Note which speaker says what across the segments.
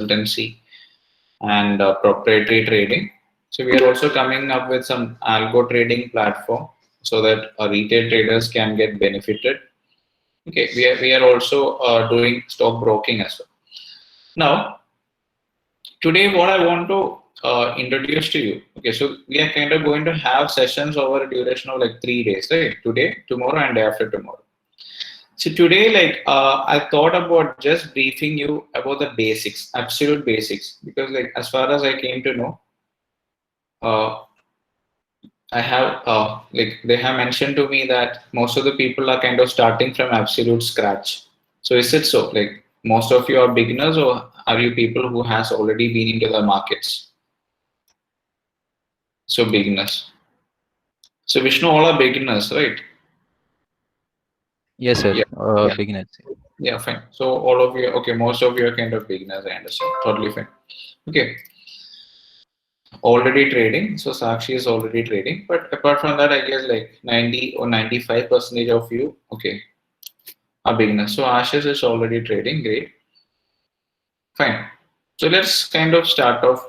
Speaker 1: consultancy and proprietary trading. So we are also coming up with some algo trading platform so that retail traders can get benefited. Okay, we are also doing stock broking as well. Now, today what I want to introduce to you. Okay, so we are kind of going to have sessions over a duration of like 3 days, right? Today, tomorrow, and day after tomorrow. So today, like I thought about just briefing you about the basics, absolute basics, because like as far as I came to know, uh, I have like they have mentioned to me that most of the people are kind of starting from absolute scratch. So is it so? Like most of you are beginners, or are you people who has already been into the markets? So beginners. So Vishnu, all are beginners, right?
Speaker 2: Yes, sir.
Speaker 1: Yeah, yeah,
Speaker 2: Beginners.
Speaker 1: yeah. Fine. So all of you, okay, most of you are kind of beginners. I understand. Totally fine. Okay. Already trading. So Sakshi is already trading. But apart from that, I guess like 90 or 95 percentage of you, okay, are beginners. So Ashish is already trading. Great. Fine. So let's kind of start off.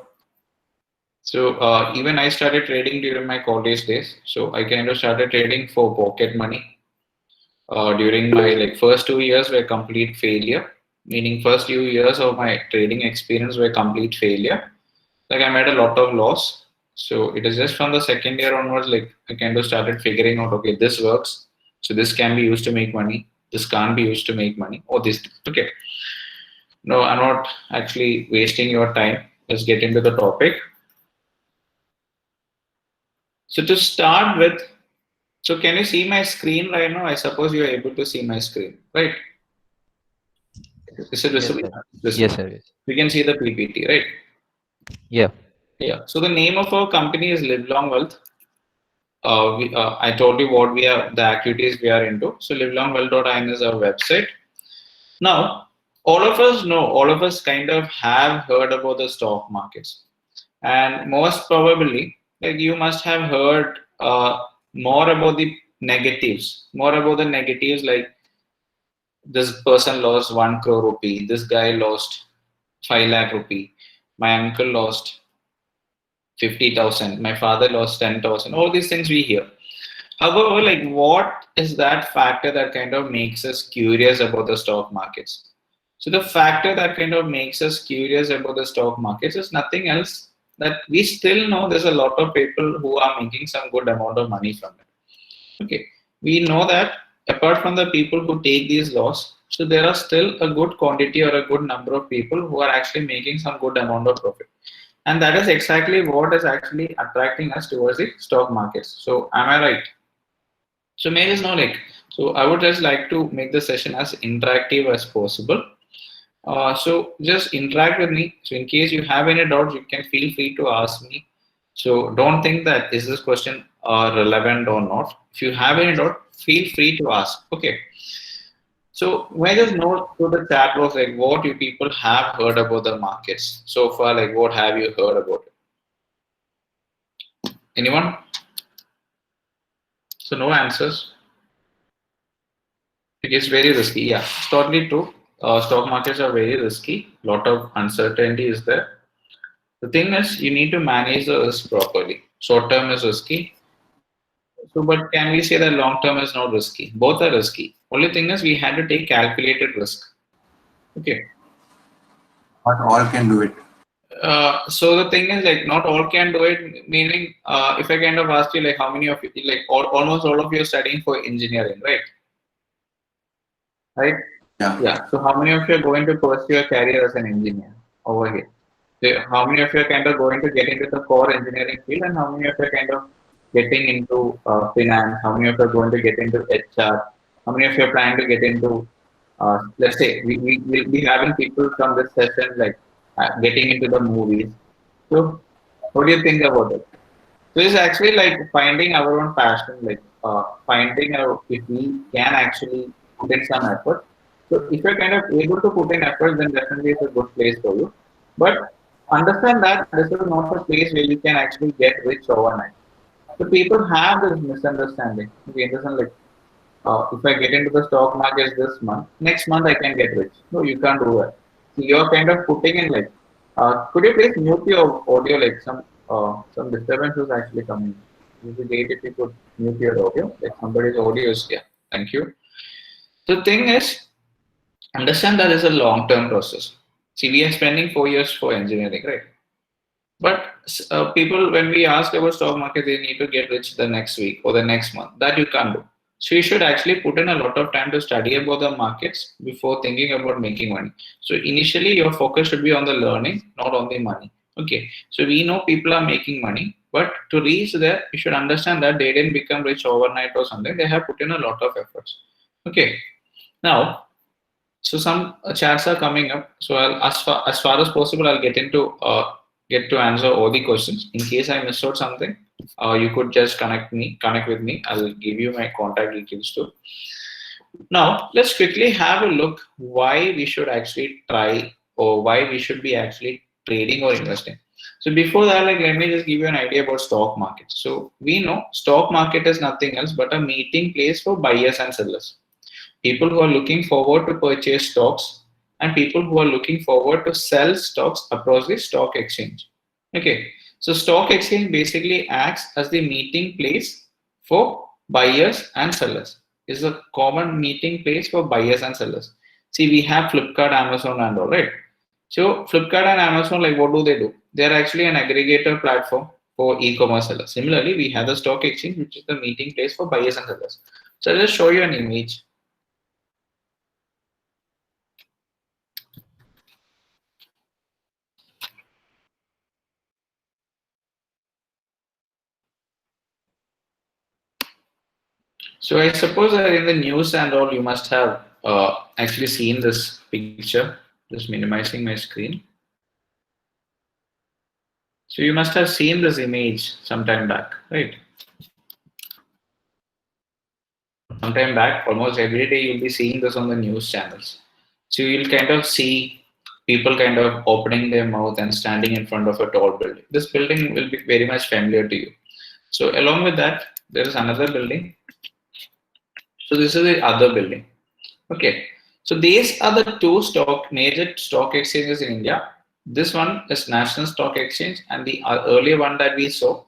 Speaker 1: So even I started trading during my college days. So I kind of started trading for pocket money. During my like first 2 years were complete failure. Meaning first few years of my trading experience were complete failure. Like I made a lot of loss. So it is just from the second year onwards, like I kind of started figuring out, okay, this works. So this can be used to make money. This can't be used to make money. Or this, okay. No, I'm not actually wasting your time. Let's get into the topic. So to start with, so can you see my screen right now? I suppose you are able to see my screen, right? Is it
Speaker 2: Yes,
Speaker 1: visible?
Speaker 2: sir. Yes,
Speaker 1: Visible.
Speaker 2: sir. Yes.
Speaker 1: We can see the PPT, right?
Speaker 2: Yeah.
Speaker 1: Yeah. So the name of our company is Live Long Wealth. I told you what we are, the activities we are into. So livelongwealth.in is our website. Now, all of us kind of have heard about the stock markets, and most probably, like you must have heard more about the negatives, like this person lost 1 crore rupee, this guy lost 5 lakh rupee, my uncle lost 50,000, my father lost 10,000. All these things we hear. However, like what is that factor that kind of makes us curious about the stock markets? So the factor that kind of makes us curious about the stock markets is nothing else that we still know there's a lot of people who are making some good amount of money from it. Okay. We know that apart from the people who take these laws, so there are still a good quantity or a good number of people who are actually making some good amount of profit. And that is exactly what is actually attracting us towards the stock markets. So am I right? So may I just know like, so I would just like to make the session as interactive as possible. So just interact with me. So in case you have any doubts, you can feel free to ask me. So don't think that is this question relevant or not. If you have any doubt, feel free to ask. Okay. So when I just note to the chat box like what you people have heard about the markets so far, like what have you heard about it? Anyone? So no answers. It is very risky. Yeah, it's totally true. Stock markets are very risky. Lot of uncertainty is there. The thing is, you need to manage the risk properly. Short term is risky. So, but can we say that long term is not risky? Both are risky. Only thing is, we had to take calculated risk. Okay.
Speaker 3: Not all can do it.
Speaker 1: So the thing is, like, not all can do it. Meaning, if I kind of ask you, like, how many of you, like, almost all of you are studying for engineering, right? Right.
Speaker 3: Yeah.
Speaker 1: Yeah. So how many of you are going to pursue a career as an engineer over here? So how many of you are kind of going to get into the core engineering field, and how many of you are kind of getting into finance? How many of you are going to get into HR? How many of you are planning to get into, let's say, we will be having people from this session like getting into the movies. So what do you think about it? So it's actually like finding our own passion, like finding out if we can actually put in some effort. So if you're kind of able to put in effort, then definitely it's a good place for you. But understand that this is not a place where you can actually get rich overnight. So people have this misunderstanding. We understand like if I get into the stock market this month, next month I can get rich. No, you can't do that. So you're kind of putting in like Could you please mute your audio? Like some disturbance is actually coming. It would be great if you could mute your audio. Like somebody's audio is here. Thank you. The thing is, understand that is a long-term process. See, we are spending 4 years for engineering, right? But people, when we ask about stock market, they need to get rich the next week or the next month. That you can't do. So you should actually put in a lot of time to study about the markets before thinking about making money. So initially, your focus should be on the learning, not on the money. Okay. So we know people are making money, but to reach there, you should understand that they didn't become rich overnight or something. They have put in a lot of efforts. Okay. Now, so some chats are coming up. So as far as possible, I'll get to answer all the questions. In case I missed out something, you could just connect with me. I'll give you my contact details too. Now let's quickly have a look why we should actually try or why we should be actually trading or investing. So before that, like let me just give you an idea about stock market. So we know stock market is nothing else but a meeting place for buyers and sellers, people who are looking forward to purchase stocks and people who are looking forward to sell stocks across the stock exchange. Okay, so stock exchange basically acts as the meeting place for buyers and sellers. It's a common meeting place for buyers and sellers. See, we have Flipkart, Amazon, and all, right? So Flipkart and Amazon, like what do? They are actually an aggregator platform for e-commerce sellers. Similarly, we have the stock exchange, which is the meeting place for buyers and sellers. So I'll just show you an image. So I suppose that in the news and all, you must have actually seen this picture. Just minimizing my screen. So you must have seen this image sometime back, right? Sometime back, almost every day you'll be seeing this on the news channels. So you'll kind of see people kind of opening their mouth and standing in front of a tall building. This building will be very much familiar to you. So along with that, there is another building. So this is the other building. Okay, so these are the two major stock exchanges in India. This one is National Stock Exchange, and the earlier one that we saw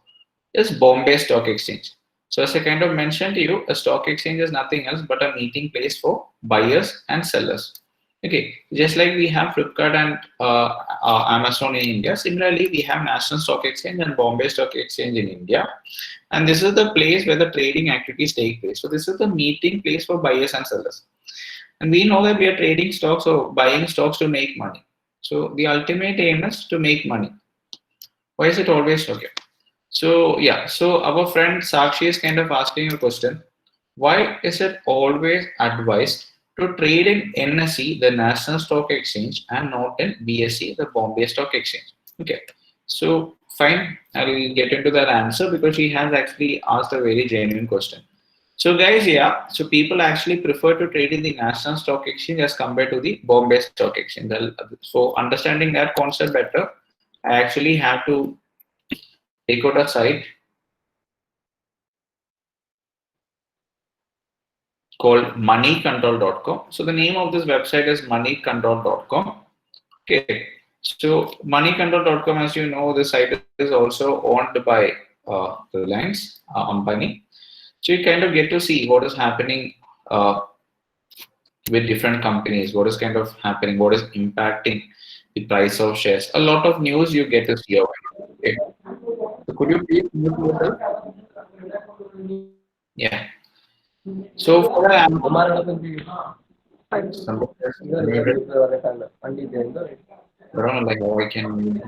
Speaker 1: is Bombay Stock Exchange. So as I kind of mentioned to you, a stock exchange is nothing else but a meeting place for buyers and sellers. Okay, just like we have Flipkart and Amazon in India, similarly we have National Stock Exchange and Bombay Stock Exchange in India. And this is the place where the trading activities take place. So this is the meeting place for buyers and sellers. And we know that we are trading stocks or buying stocks to make money. So the ultimate aim is to make money. Why is it always okay? So yeah, so our friend Sakshi is kind of asking a question. Why is it always advised to trade in NSE, the National Stock Exchange, and not in BSE, the Bombay Stock Exchange? Okay, so fine, I'll get into that answer because she has actually asked a very genuine question. So guys, yeah, so people actually prefer to trade in the National Stock Exchange as compared to the Bombay Stock Exchange. So understanding that concept better, I actually have to take out a site called moneycontrol.com. So the name of this website is moneycontrol.com. Okay, so moneycontrol.com, as you know, the site is also owned by Reliance Ambani. So you kind of get to see what is happening with different companies, what is kind of happening, what is impacting the price of shares. A lot of news you get to see over here. Okay. So could you please mute yourself? Yeah. So for that, I don't know like how I can.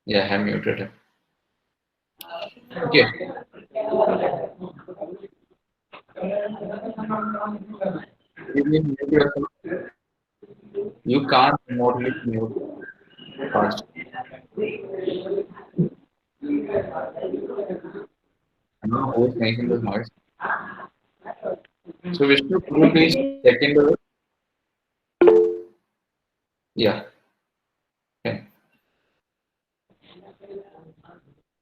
Speaker 1: Yeah, I have muted him. Okay. You can't remotely mute fast. I don't know who is making this noise. So Vishnu, could you please check into it? Yeah. Okay.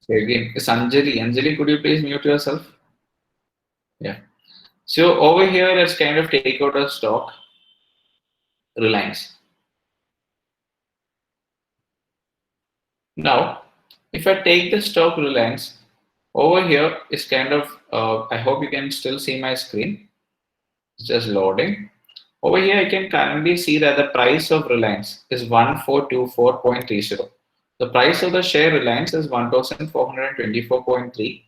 Speaker 1: So again, it's Anjali. Anjali, could you please mute yourself? Yeah. So over here, let's kind of take out a stock. Reliance. Now, if I take the stock Reliance, over here is kind of, I hope you can still see my screen. It's just loading. Over here, I can currently see that the price of Reliance is 1424.30. The price of the share Reliance is 1424.3.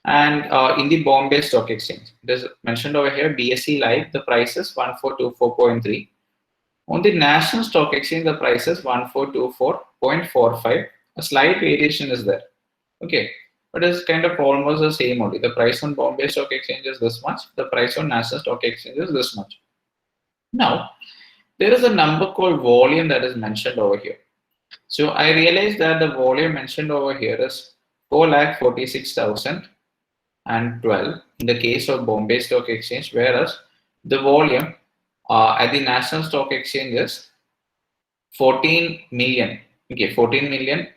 Speaker 1: And in the Bombay Stock Exchange, it is mentioned over here, BSE Live, the price is 1424.3. On the National Stock Exchange, the price is 1424.45. A slight variation is there. Okay, but it's kind of almost the same only. The price on Bombay Stock Exchange is this much. The price on National Stock Exchange is this much. Now, there is a number called volume that is mentioned over here. So I realized that the volume mentioned over here is 4,46,012 in the case of Bombay Stock Exchange, whereas the volume at the National Stock Exchange is 14 million. Okay, 14 million,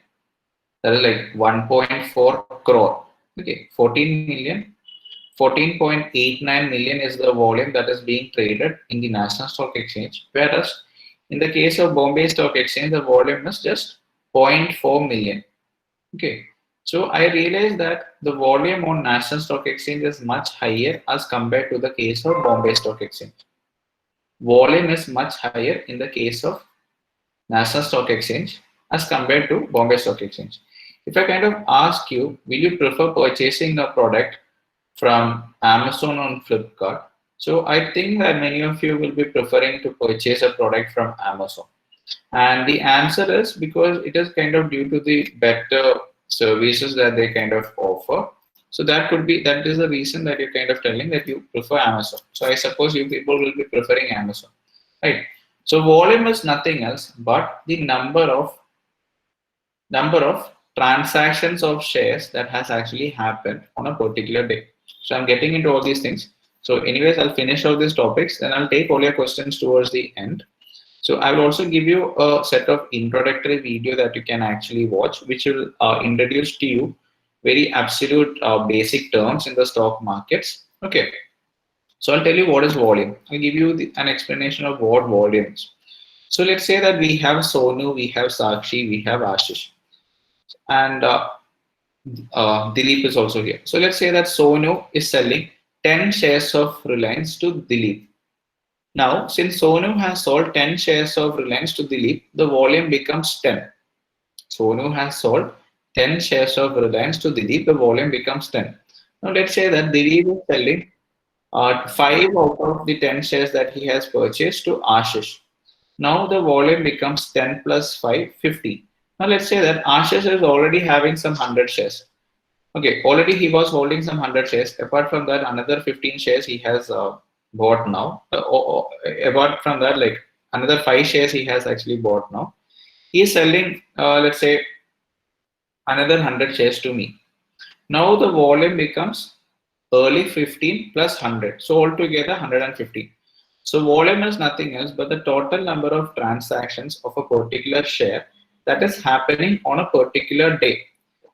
Speaker 1: that is like 1.4 crore. Okay, 14 million, 14.89 million is the volume that is being traded in the National Stock Exchange, whereas in the case of Bombay Stock Exchange, the volume is just 0.4 million. Okay, so I realized that the volume on National Stock Exchange is much higher as compared to the case of Bombay Stock Exchange. Volume is much higher in the case of National Stock Exchange as compared to Bombay Stock Exchange. If I kind of ask you, will you prefer purchasing a product from Amazon or Flipkart? So I think that many of you will be preferring to purchase a product from Amazon. And the answer is because it is kind of due to the better services that they kind of offer. So that is the reason that you're kind of telling that you prefer Amazon. So I suppose you people will be preferring Amazon, right? So volume is nothing else but the number of transactions of shares that has actually happened on a particular day. So I'm getting into all these things. So anyways, I'll finish all these topics, then I'll take all your questions towards the end. So I will also give you a set of introductory video that you can actually watch, which will introduce to you very absolute basic terms in the stock markets. Okay. So I'll tell you what is volume. I'll give you an explanation of what volume is. So let's say that we have Sonu, we have Sakshi, we have Ashish, and Dilip is also here. So let's say that Sonu is selling 10 shares of Reliance to Dilip. Now, since Sonu has sold 10 shares of Reliance to Dilip, the volume becomes 10. Sonu has sold 10 shares of Reliance to Dilip, the volume becomes 10. Now, let's say that Dilip is selling 5 out of the 10 shares that he has purchased to Ashish. Now, the volume becomes 10 plus 5, 50. Now, let's say that Ashish is already having some 100 shares. Okay, already he was holding some 100 shares. Apart from that, another 15 shares he has bought now. Apart from that, like another 5 shares he has actually bought now. He is selling, let's say, another 100 shares to me. Now the volume becomes early 15 plus 100. So altogether 150. So volume is nothing else but the total number of transactions of a particular share that is happening on a particular day.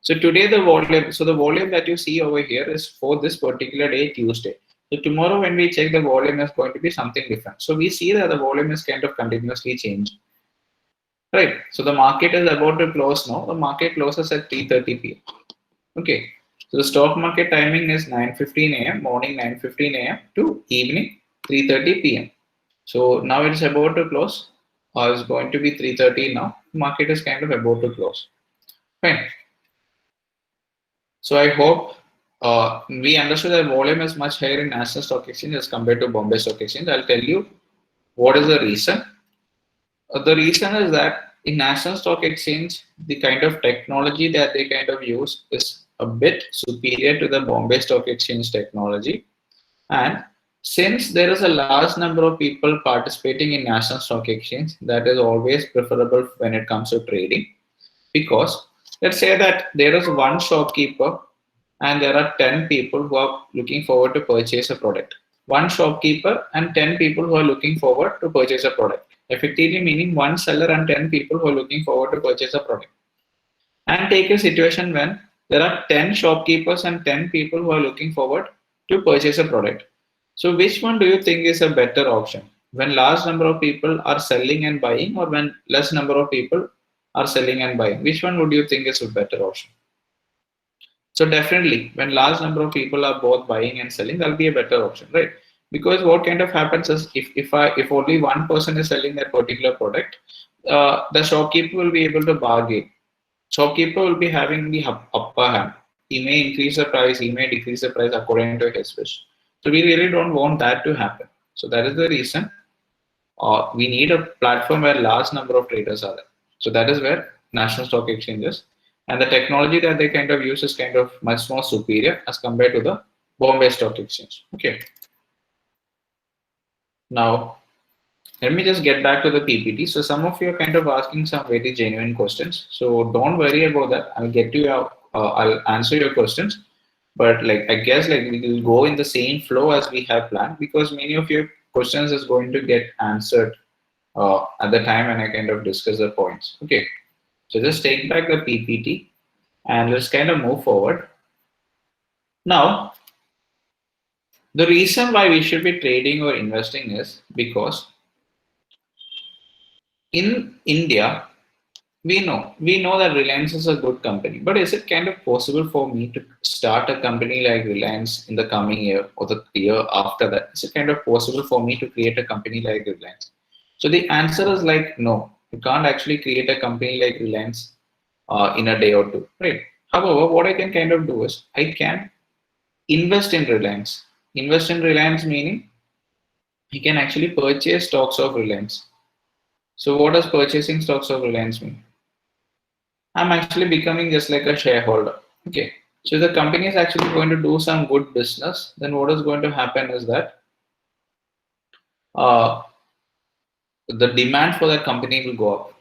Speaker 1: So today the volume that you see over here is for this particular day, Tuesday. So tomorrow when we check, the volume is going to be something different. So we see that the volume is kind of continuously changing. Right. So the market is about to close now. The market closes at 3:30 p.m. Okay. So the stock market timing is 9:15 a.m. morning 9:15 a.m. to evening 3:30 p.m. So now it is about to close. It's going to be 3:30 now. The market is kind of about to close. Fine. So I hope we understood that volume is much higher in National Stock Exchange as compared to Bombay Stock Exchange. I'll tell you what is the reason. The reason is that in National Stock Exchange, the kind of technology that they kind of use is a bit superior to the Bombay Stock Exchange technology. And since there is a large number of people participating in National Stock Exchange, that is always preferable when it comes to trading. Because let's say that there is one shopkeeper and there are 10 people who are looking forward to purchase a product. One shopkeeper and 10 people who are looking forward to purchase a product. Effectively meaning one seller and 10 people who are looking forward to purchase a product. And take a situation when there are 10 shopkeepers and 10 people who are looking forward to purchase a product. So which one do you think is a better option? when large number of people are selling and buying, or when less number of people are selling and buying? Which one would you think is a better option? So definitely, when large number of people are both buying and selling, that'll be a better option, right? Because what kind of happens is, if only one person is selling that particular product, the shopkeeper will be able to bargain. Shopkeeper will be having the upper hand. He may increase the price, he may decrease the price according to his wish. So we really don't want that to happen. So that is the reason we need a platform where large number of traders are there. So that is where national stock exchanges, and the technology that they kind of use is kind of much more superior as compared to the Bombay Stock Exchange. Okay. Now, let me just get back to the PPT. So some of you are kind of asking some very genuine questions. So don't worry about that. I'll get to your, I'll answer your questions. But like, I guess like we will go in the same flow as we have planned, because many of your questions is going to get answered at the time when I kind of discuss the points. Okay. So just take back the PPT and let's kind of move forward. Now, the reason why we should be trading or investing is because in India, we know that Reliance is a good company, but is it kind of possible for me to start a company like Reliance in the coming year or the year after that? Is it kind of possible for me to create a company like Reliance? So the answer is like no, you can't actually create a company like Reliance in a day or two, right? However, what I can kind of do is I can invest in Reliance. Invest in Reliance meaning you can actually purchase stocks of Reliance. So what does purchasing stocks of Reliance mean? I'm actually becoming just like a shareholder. Okay. So if the company is actually going to do some good business, then what is going to happen is that uh, the demand for that company will go up.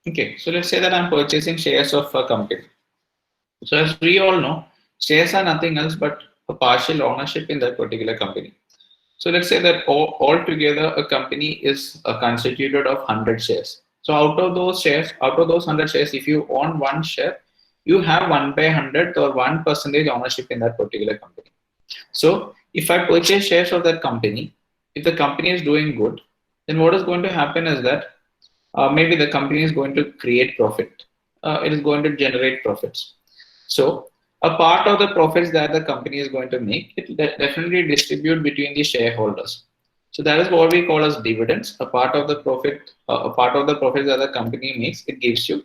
Speaker 1: Okay. So let's say that I'm purchasing shares of a company. So as we all know, shares are nothing else but a partial ownership in that particular company. So let's say that altogether a company is constituted of 100 shares. So out of those 100 shares, if you own one share, you have 1/100 or 1% ownership in that particular company. So if I purchase shares of that company, if the company is doing good, then what is going to happen is that maybe the company is going to create profit. It is going to generate profits. So a part of the profits that the company is going to make, it definitely distribute between the shareholders. So that is what we call as dividends. A part of the profit that the company makes, it gives you.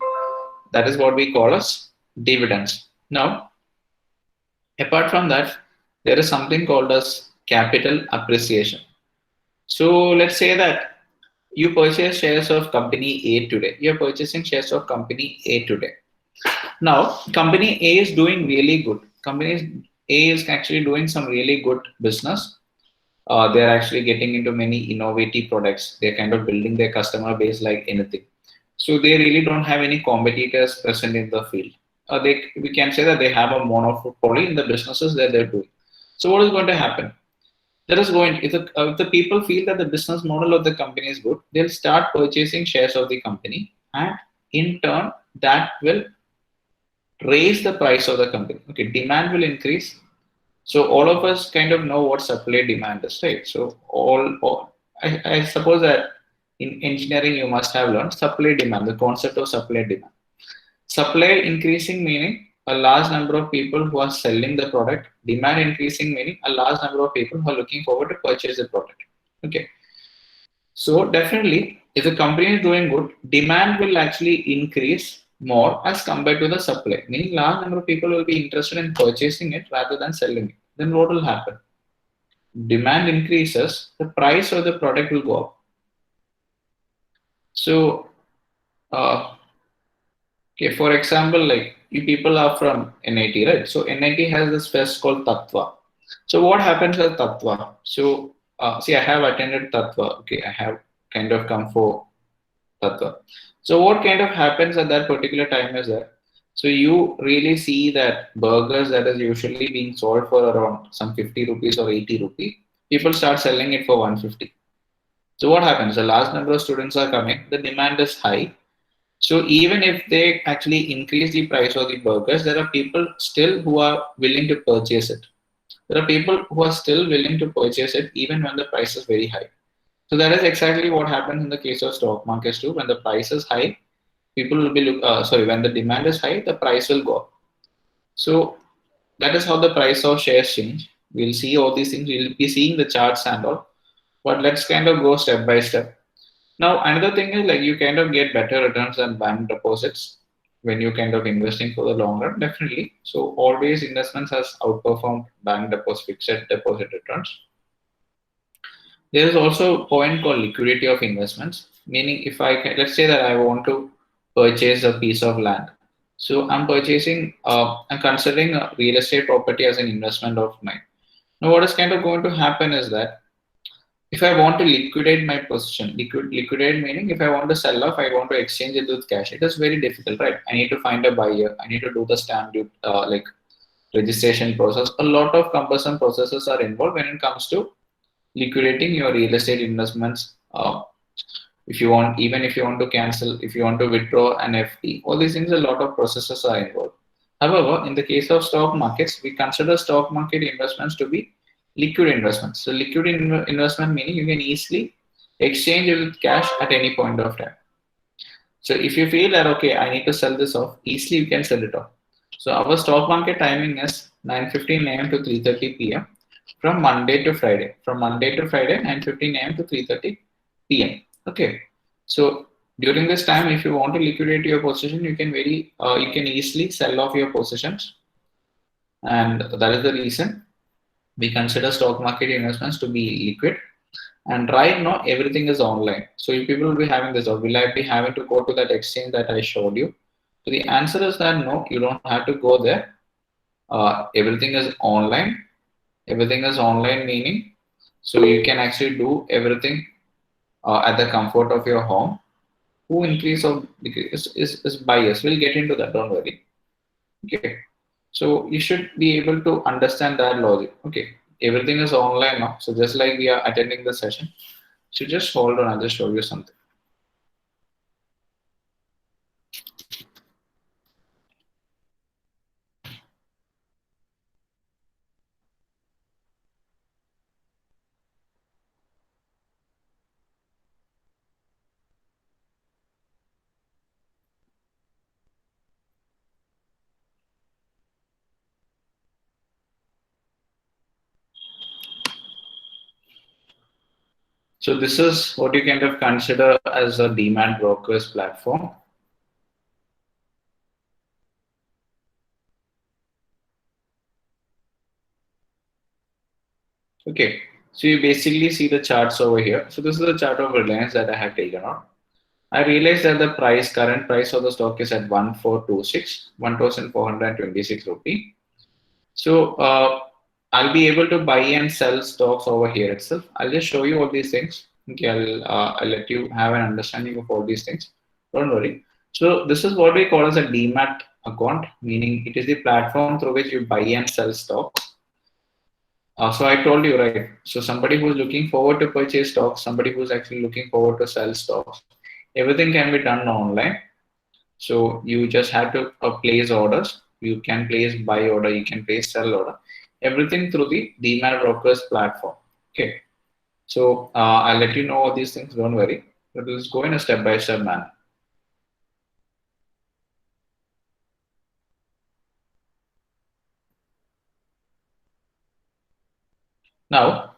Speaker 1: That is what we call as dividends. Now, apart from that, there is something called as capital appreciation. So let's say that you purchase shares of company A today. You're purchasing shares of company A today. Now, company A is doing really good. Company A is actually doing some really good business. They're actually getting into many innovative products. They're kind of building their customer base like anything. So they really don't have any competitors present in the field. We can say that they have a monopoly in the businesses that they're doing. So what is going to happen? If the people feel that the business model of the company is good, they'll start purchasing shares of the company, and in turn, that will raise the price of the company. Okay, demand will increase. So all of us kind of know what supply demand is, right? So I suppose that in engineering you must have learned supply demand, the concept of supply demand. Supply increasing meaning a large number of people who are selling the product. Demand increasing meaning a large number of people who are looking forward to purchase the product. Okay. So definitely, if the company is doing good, demand will actually increase more as compared to the supply. Meaning, large number of people will be interested in purchasing it rather than selling it. Then what will happen? Demand increases, the price of the product will go up. So, okay, for example, like you people are from NIT, right? So NIT has this fest called Tattva. So what happens at Tattva? So see, I have attended Tattva. Okay, I have kind of come for Tattva. So what kind of happens at that particular time is that, so you really see that burgers that is usually being sold for around some 50 rupees or 80 rupees, people start selling it for 150. So what happens? A large number of students are coming, the demand is high. So even if they actually increase the price of the burgers, there are people still who are willing to purchase it. There are people who are still willing to purchase it even when the price is very high. So that is exactly what happens in the case of stock markets too. When the price is high, people will be when the demand is high, the price will go up. So that is how the price of shares change. We'll see all these things. We'll be seeing the charts and all. But let's kind of go step by step. Now, another thing is like you kind of get better returns than bank deposits when you kind of investing for the long run, definitely. So always investments has outperformed bank deposit fixed deposit returns. There is also a point called liquidity of investments, meaning if I can, let's say that I want to purchase a piece of land. So I'm considering a real estate property as an investment of mine. Now, what is kind of going to happen is that if I want to liquidate my position, liquidate meaning if I want to sell off, I want to exchange it with cash. It is very difficult, right? I need to find a buyer. I need to do the stamp duty, like registration process. A lot of cumbersome processes are involved when it comes to liquidating your real estate investments. If you want, even if you want to cancel, if you want to withdraw an FD, all these things, a lot of processes are involved. However, in the case of stock markets, we consider stock market investments to be liquid investments. So liquid investment meaning you can easily exchange it with cash at any point of time. So if you feel that okay, I need to sell this off, easily you can sell it off. So our stock market timing is 9:15 a.m. to 3:30 p.m. from Monday to Friday. From Monday to Friday, 9:15 a.m. to 3:30 p.m. Okay. So during this time, if you want to liquidate your position, you can easily sell off your positions, and that is the reason we consider stock market investments to be liquid. And right now, everything is online. So you people will be having this, or will I be having to go to that exchange that I showed you? So the answer is that no, you don't have to go there. Everything is online. Everything is online, meaning so you can actually do everything at the comfort of your home. Who increase of is bias? We'll get into that. Don't worry. Okay. So you should be able to understand that logic. Okay. Everything is online now. So just like we are attending the session. So just hold on. I'll just show you something. So this is what you kind of consider as a demand brokers platform. Okay, so you basically see the charts over here. So this is the chart of Reliance that I have taken out. I realized that the current price of the stock is at 1426, 1426 rupee. So I'll be able to buy and sell stocks over here itself. I'll just show you all these things. Okay, I'll let you have an understanding of all these things. Don't worry. So this is what we call as a demat account, meaning it is the platform through which you buy and sell stocks. So I told you, right? So somebody who's looking forward to purchase stocks, somebody who's actually looking forward to sell stocks, everything can be done online. So you just have to place orders. You can place buy order, you can place sell order, everything through the Demat Brokers platform. Okay. So I'll let you know all these things. Don't worry. But let's go in a step-by-step manner. Now,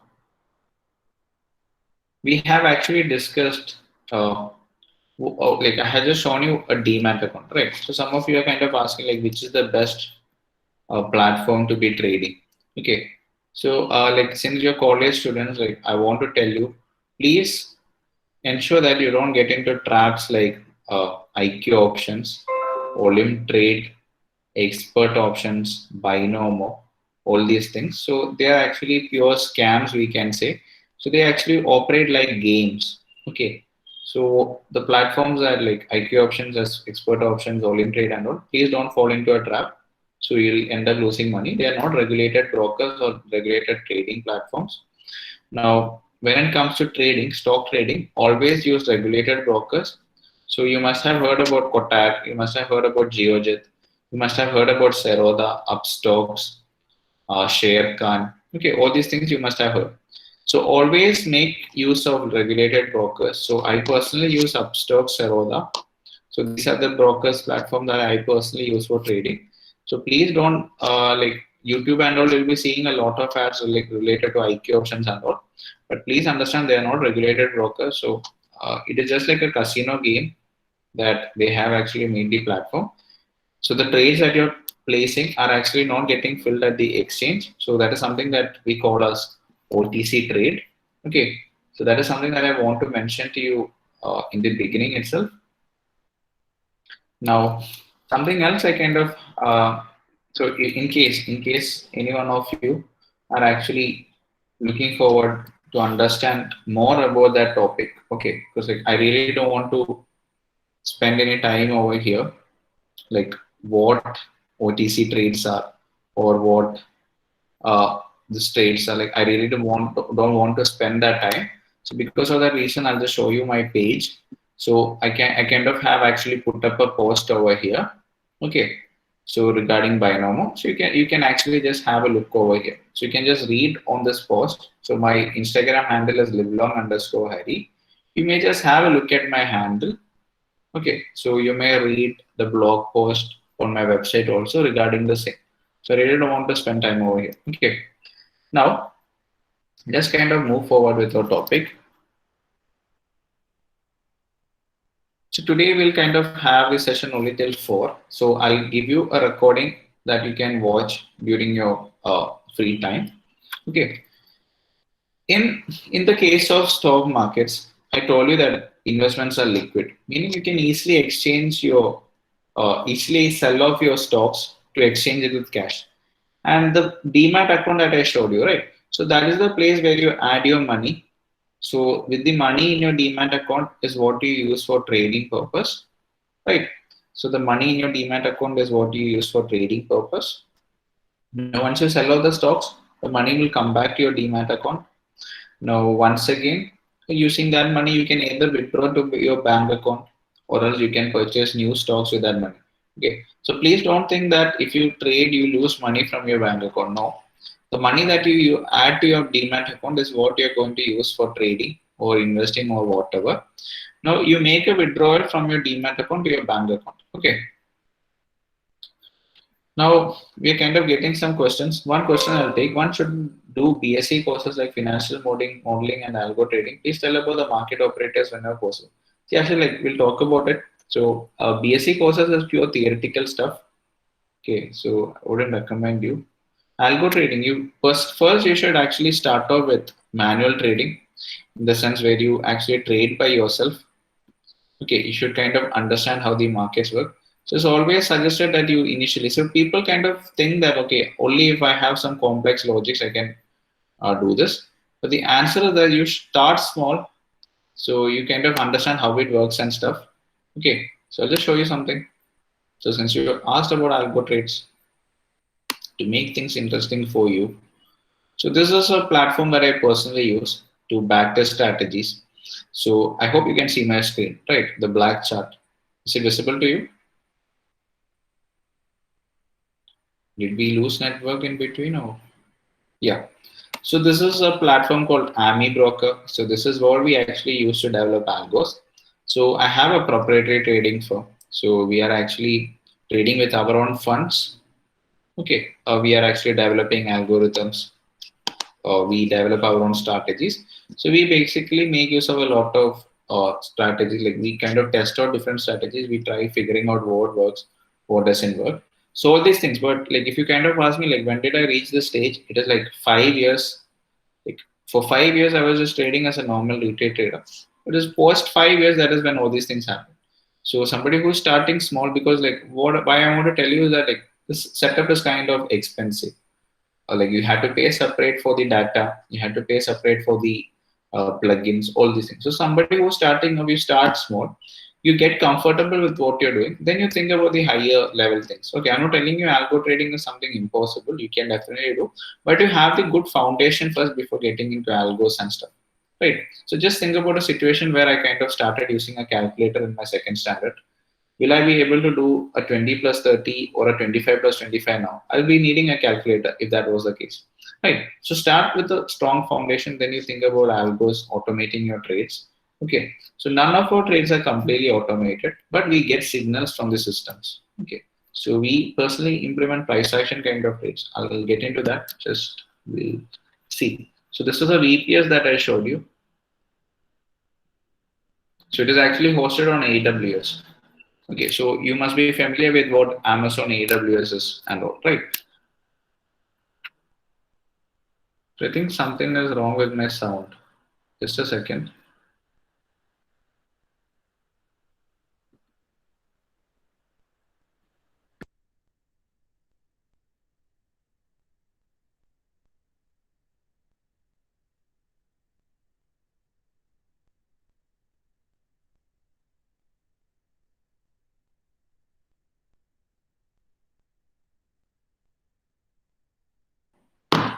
Speaker 1: we have actually discussed, like I had just shown you a Demat account, right? So some of you are kind of asking like, which is the best platform to be trading? Okay. So like since you're college students, like I want to tell you, please ensure that you don't get into traps like IQ options, Olymp trade, expert options, binomo, all these things. So they are actually pure scams, we can say. So they actually operate like games. Okay. So the platforms are like IQ options, as expert options, Olymp trade, and all. Please don't fall into a trap. So you'll end up losing money. They are not regulated brokers or regulated trading platforms. Now, when it comes to trading, stock trading, always use regulated brokers. So you must have heard about Kotak, you must have heard about Geojit, you must have heard about Zerodha, Upstocks, Sharekhan. Okay, all these things you must have heard. So always make use of regulated brokers. So I personally use Upstox, Zerodha. So these are the brokers platform that I personally use for trading. So please don't like YouTube and all. You'll be seeing a lot of ads like related to IQ options and all. But please understand they are not regulated brokers. So it is just like a casino game that they have actually made the platform. So the trades that you're placing are actually not getting filled at the exchange. So that is something that we call as OTC trade. Okay. So that is something that I want to mention to you in the beginning itself. Now, something else I kind of so in case any one of you are actually looking forward to understand more about that topic, okay? Because like, I really don't want to spend any time over here, like what OTC trades are or what the trades are. Like I really don't want to spend that time. So because of that reason, I'll just show you my page. So I kind of have actually put up a post over here. Okay. So regarding Binomo, so you can actually just have a look over here. So you can just read on this post. So my Instagram handle is livelong_Hari. You may just have a look at my handle. Okay, so you may read the blog post on my website also regarding the same. So I really don't want to spend time over here. Okay, now just kind of move forward with our topic. So today we'll kind of have this session only till 4. So I'll give you a recording that you can watch during your free time. Okay. In the case of stock markets, I told you that investments are liquid, meaning you can easily exchange your easily sell off your stocks to exchange it with cash. And the demat account that I showed you, right? So that is the place where you add your money. So with the money in your demat account is what you use for trading purpose, right? So the money in your demat account is what you use for trading purpose. Now once you sell all the stocks, the money will come back to your demat account. Now, once again, using that money, you can either withdraw to your bank account or else you can purchase new stocks with that money. Okay. So please don't think that if you trade, you lose money from your bank account. No. The money that you add to your demat account is what you're going to use for trading or investing or whatever. Now, you make a withdrawal from your demat account to your bank account. Okay. Now we're kind of getting some questions. One question I'll take. One should do BSc courses like financial modeling and algo trading. Please tell about the market operators whenever possible. See, actually, like we'll talk about it. So BSc courses is pure theoretical stuff. Okay, so I wouldn't recommend you. Algo trading. You first you should actually start off with manual trading, in the sense where you actually trade by yourself. Okay, you should kind of understand how the markets work. So it's always suggested that you initially, so people kind of think that, okay, only if I have some complex logics, I can do this. But the answer is that you start small, so you kind of understand how it works and stuff. Okay, so I'll just show you something. So since you asked about algo trades, to make things interesting for you, so this is a platform that I personally use to backtest strategies. So I hope you can see my screen, right? The black chart. Is it visible to you? Did we lose network in between or? Yeah. So this is a platform called Ami Broker. So this is what we actually use to develop algos. So I have a proprietary trading firm. So we are actually trading with our own funds. Okay. We are actually developing algorithms. We develop our own strategies. So we basically make use of a lot of strategies. Like we kind of test out different strategies. We try figuring out what works, what doesn't work. So all these things. But like if you kind of ask me, like when did I reach this stage? It is like 5 years. Like for 5 years, I was just trading as a normal retail trader. But it's post 5 years, that is when all these things happen. So somebody who's starting small, because like what why I want to tell you is that like this setup is kind of expensive. Like you had to pay separate for the data, you had to pay separate for the plugins, all these things. So somebody who's starting, you start small, you get comfortable with what you're doing, then you think about the higher level things. Okay, I'm not telling you algo trading is something impossible, you can definitely do, but you have the good foundation first before getting into algos and stuff, right? So just think about a situation where I kind of started using a calculator in my second standard. Will I be able to do a 20 plus 30 or a 25 plus 25 now? I'll be needing a calculator if that was the case. Right. So start with a strong foundation. Then you think about algos, automating your trades. Okay. So none of our trades are completely automated, but we get signals from the systems. Okay. So we personally implement price action kind of trades. I'll get into that. Just we'll see. So this is a VPS that I showed you. So it is actually hosted on AWS. Okay. So you must be familiar with what Amazon AWS is and all, right? So I think something is wrong with my sound. Just a second.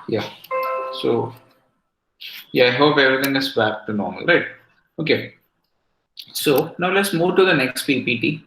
Speaker 1: Yeah. So yeah, I hope everything is back to normal, right? Okay. So now let's move to the next PPT.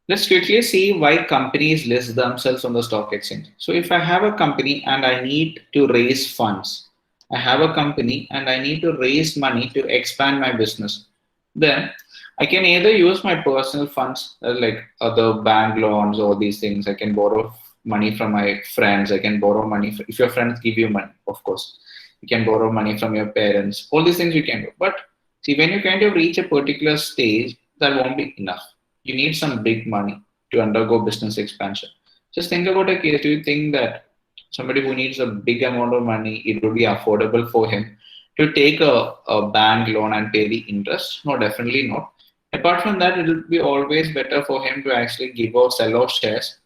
Speaker 1: Let's quickly see why companies list themselves on the stock exchange. So if I have a company and I need to raise funds, I have a company and I need to raise money to expand my business, then I can either use my personal funds like other bank loans or these things. I can borrow money from my friends. I can borrow money if your friends give you money, of course. You can borrow money from your parents. All these things you can do. But see, when you kind of reach a particular stage, that won't be enough. You need some big money to undergo business expansion. Just think about a case. Do you think that somebody who needs a big amount of money, it would be affordable for him to take a bank loan and pay the interest? No, definitely not. Apart from that, it will be always better for him to actually give out sell off shares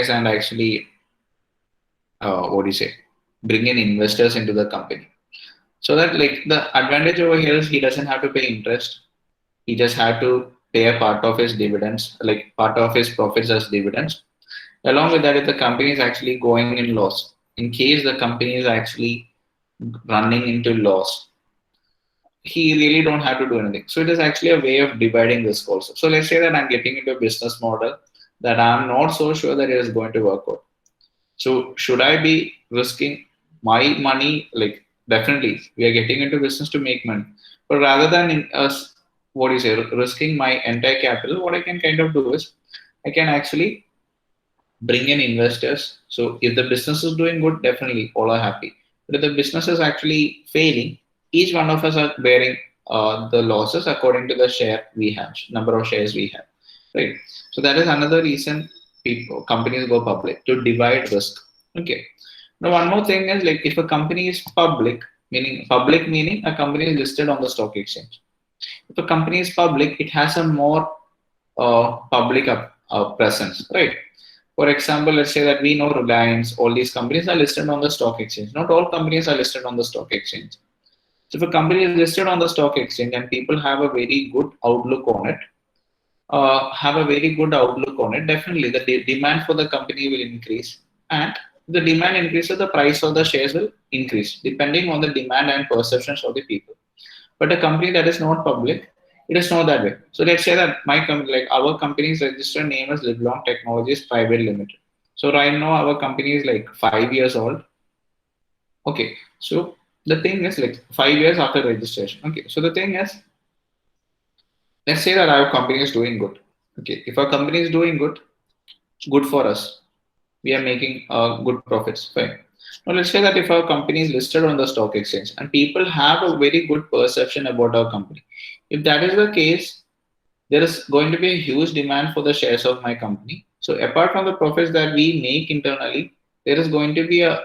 Speaker 1: and actually, what do you say, bring in investors into the company. So that like the advantage over here is he doesn't have to pay interest. He just had to pay a part of his dividends, like part of his profits as dividends. Along with that, if the company is actually going in loss, in case the company is actually running into loss, he really don't have to do anything. So it is actually a way of dividing risk also. So let's say that I'm getting into a business model that I'm not so sure that it is going to work out. So should I be risking my money? Like definitely, we are getting into business to make money. But rather than in us, what do you say, risking my entire capital, what I can kind of do is I can actually bring in investors. So if the business is doing good, definitely all are happy. But if the business is actually failing, each one of us are bearing the losses according to the share we have, number of shares we have, right? So that is another reason people companies go public to divide risk. Okay. Now one more thing is like if a company is public meaning a company is listed on the stock exchange. If a company is public, it has a more public presence, right? For example, let's say that we know Reliance, all these companies are listed on the stock exchange. Not all companies are listed on the stock exchange. So if a company is listed on the stock exchange and people have a very good outlook on it, definitely the demand for the company will increase. And the demand increases, the price of the shares will increase depending on the demand and perceptions of the people. But a company that is not public, it is not that way. So let's say that my company, like our company's registered name is Livelong Technologies Private Limited. So right now our company is like 5 years old. Okay. So the thing is like 5 years after registration. Okay. So the thing is, let's say that our company is doing good. Okay. If our company is doing good, good for us. We are making good profits. Fine. Now let's say that if our company is listed on the stock exchange and people have a very good perception about our company, if that is the case, there is going to be a huge demand for the shares of my company. So apart from the profits that we make internally, there is going to be a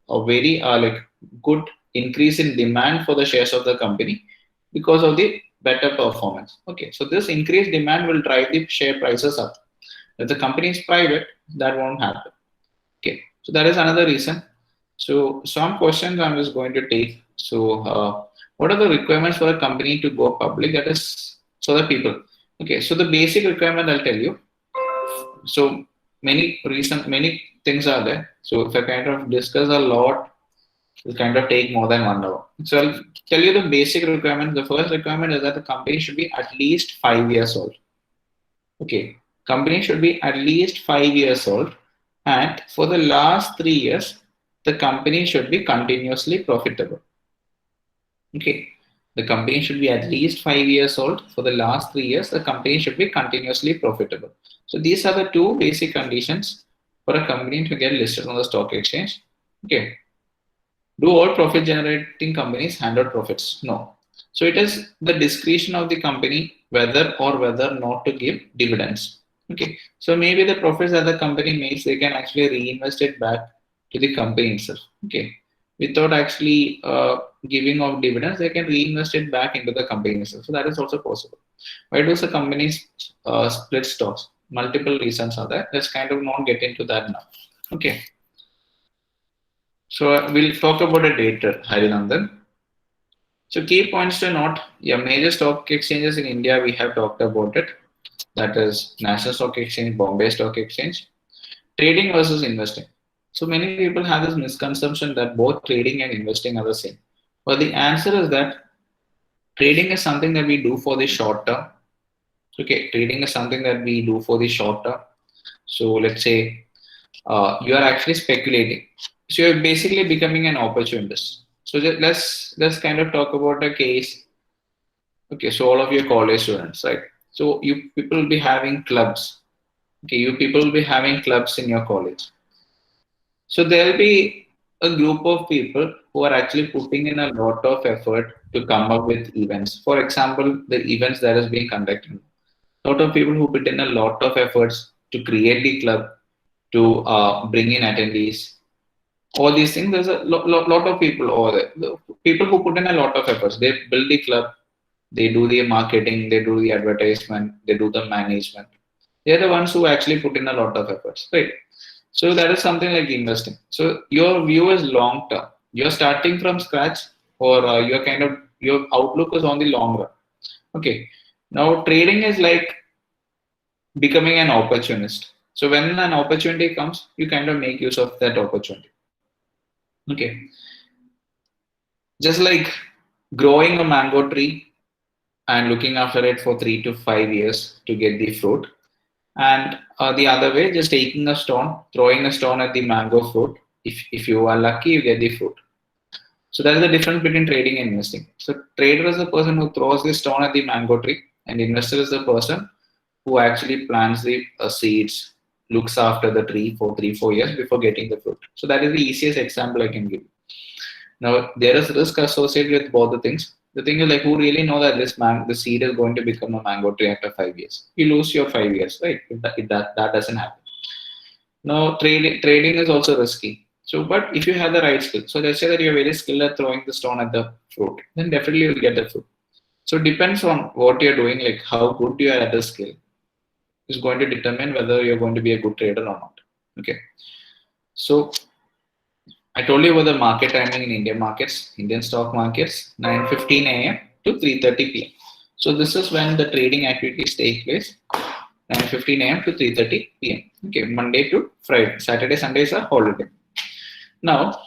Speaker 1: very like good increase in demand for the shares of the company because of the better performance. Okay, so this increased demand will drive the share prices up. If the company is private, that won't happen. Okay, so that is another reason. So some questions I'm just going to take. So what are the requirements for a company to go public? That is so the people. Okay, so the basic requirement I'll tell you. So many things are there. So if I kind of discuss a lot, it'll kind of take more than 1 hour. So I'll tell you the basic requirement. The first requirement is that the company should be at least 5 years old. Okay, company should be at least 5 years old. and for the last 3 years, the company should be continuously profitable. Okay, the company should be at least 5 years old. For the last 3 years, the company should be continuously profitable. So these are the two basic conditions for a company to get listed on the stock exchange. Okay. Do all profit generating companies hand out profits? No. So it is the discretion of the company whether not to give dividends. Okay. So maybe the profits that the company makes, they can actually reinvest it back to the company itself. Okay. Without actually giving off dividends, they can reinvest it back into the company itself. So that is also possible. Why do the companies split stocks? Multiple reasons are there. Let's kind of not get into that now. Okay. So we'll talk about a data, Harinandan. So key points to note, yeah, major stock exchanges in India, we have talked about it. That is National Stock Exchange, Bombay Stock Exchange. Trading versus investing. So many people have this misconception that both trading and investing are the same. But the answer is that trading is something that we do for the short term. Okay, trading is something that we do for the short term. So let's say you are actually speculating. So you're basically becoming an opportunist. So let's kind of talk about a case. Okay, so all of your college students, right? So you people will be having clubs. Okay, you people will be having clubs in your college. So there'll be a group of people who are actually putting in a lot of effort to come up with events. For example, the events that is being conducted. A lot of people who put in a lot of efforts to create the club, to bring in attendees, all these things. There's a lot of people over there. The people who put in a lot of efforts. They build the club, they do the marketing, they do the advertisement, they do the management. They're the ones who actually put in a lot of efforts, right? So that is something like investing. So your view is long term. You're starting from scratch, or you're kind of your outlook is on the long run. Okay. Now trading is like becoming an opportunist. So when an opportunity comes, you kind of make use of that opportunity. Okay. Just like growing a mango tree and looking after it for 3 to 5 years to get the fruit. And the other way, just taking a stone, throwing a stone at the mango fruit. If you are lucky, you get the fruit. So that is the difference between trading and investing. So trader is the person who throws the stone at the mango tree, and investor is the person who actually plants the seeds, looks after the tree for 3 4 years before getting the fruit. So that is the easiest example I can give. Now there is risk associated with both the things. The thing is like who really know that the seed is going to become a mango tree after 5 years. You lose your 5 years, right? If that doesn't happen. Now trading is also risky. So but if you have the right skill, so let's say that you're very skilled at throwing the stone at the fruit, then definitely you'll get the fruit. So it depends on what you're doing, like how good you are at the skill is going to determine whether you're going to be a good trader or not. Okay. So I told you about the market timing in Indian markets, Indian stock markets, 9:15 a.m. to 3:30 p.m. So this is when the trading activities take place, 9:15 a.m. to 3:30 p.m. Okay, Monday to Friday. Saturday, Sundays are holiday. Now,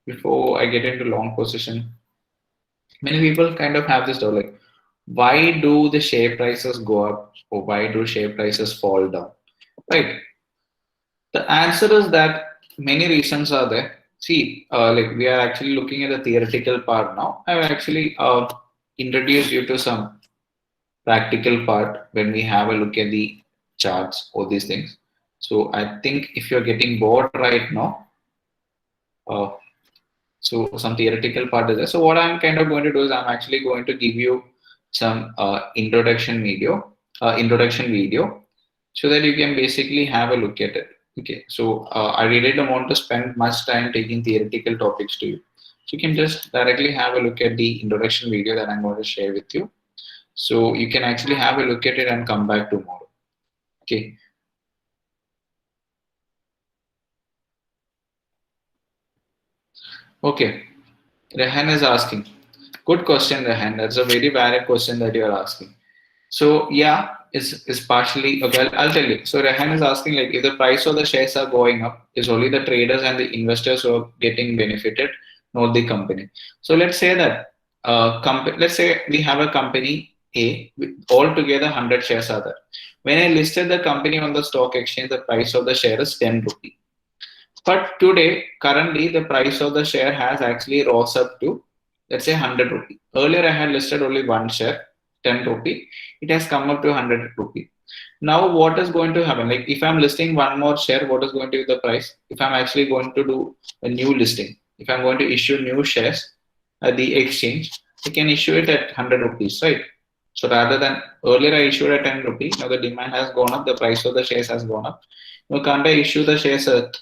Speaker 1: before I get into long position, many people kind of have this doubt, like, why do the share prices go up or why do share prices fall down? Right. The answer is that many reasons are there. See, like we are actually looking at the theoretical part now. I've actually introduced you to some practical part when we have a look at the charts, all these things. So I think if you're getting bored right now, uh, so some theoretical part is there. So what I'm kind of going to do is I'm actually going to give you some introduction video, so that you can basically have a look at it. Okay, so I really don't want to spend much time taking theoretical topics to you. So you can just directly have a look at the introduction video that I'm going to share with you. So you can actually have a look at it and come back tomorrow. Okay. Okay. Rehan is asking. Good question, Rehan. That's a very valid question that you are asking. So yeah, it's partially well. I'll tell you. So Rehan is asking like if the price of the shares are going up, is only the traders and the investors who are getting benefited, not the company. So let's say that let's say we have a company A. Altogether 100 shares are there. When I listed the company on the stock exchange, the price of the share is 10 rupee. But today, currently, the price of the share has actually rose up to, let's say, 100 rupee. Earlier, I had listed only one share, 10 rupee. It has come up to 100 rupee. Now, what is going to happen? Like, if I'm listing one more share, what is going to be the price? If I'm actually going to do a new listing, if I'm going to issue new shares at the exchange, I can issue it at 100 rupees, right? So rather than earlier I issued at 10 rupees, now the demand has gone up, the price of the shares has gone up. Now can't I issue the shares at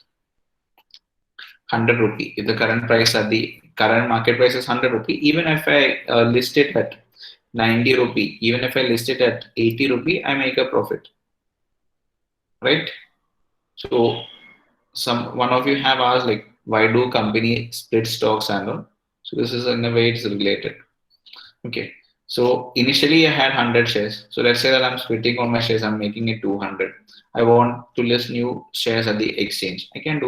Speaker 1: 100 rupee? If the current price at the current market price is 100 rupee, even if I list it at 90 rupee, even if I list it at 80 rupee, I make a profit, right? So one of you have asked like, why do company split stocks and all? So this is in a way it's related. Okay. So initially I had 100 shares. So let's say that I'm splitting all my shares, I'm making it 200. I want to list new shares at the exchange. I can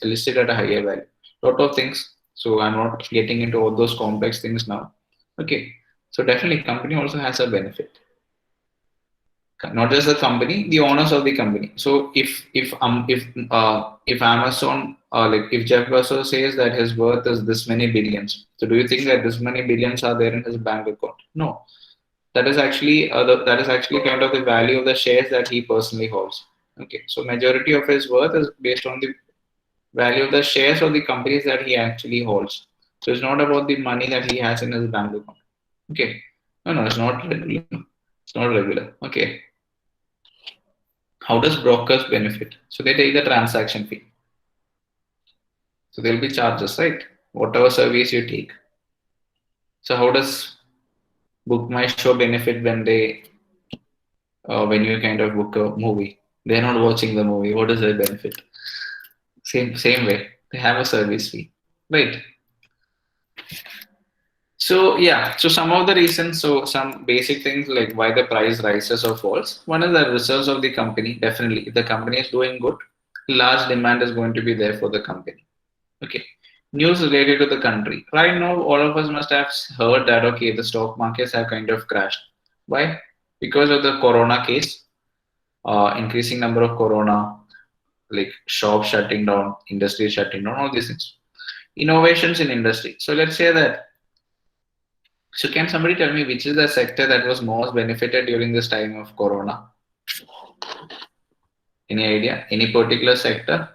Speaker 1: list it at a higher value. Lot of things. So I'm not getting into all those complex things now. Okay. So definitely company also has a benefit. Not just the company, the owners of the company. So if Amazon like if Jeff Bezos says that his worth is this many billions, so do you think that this many billions are there in his bank account? No, that is actually kind of the value of the shares that he personally holds. Okay, so majority of his worth is based on the value of the shares of the companies that he actually holds. So it's not about the money that he has in his bank account. Okay, no, it's not regular. It's not regular. Okay. How does brokers benefit? So they take the transaction fee. So there'll be charges, right? Whatever service you take. So how does Book My Show benefit when you kind of book a movie? They're not watching the movie. What is their benefit? Same way. They have a service fee, right? So yeah, so some of the reasons, so some basic things like why the price rises or falls. One is the results of the company. Definitely, if the company is doing good, large demand is going to be there for the company. Okay. News related to the country. Right now, all of us must have heard that okay, the stock markets have kind of crashed. Why? Because of the corona case, increasing number of corona, like shops shutting down, industry shutting down, all these things. Innovations in industry. So let's say that. So can somebody tell me which is the sector that was most benefited during this time of corona? Any idea? Any particular sector?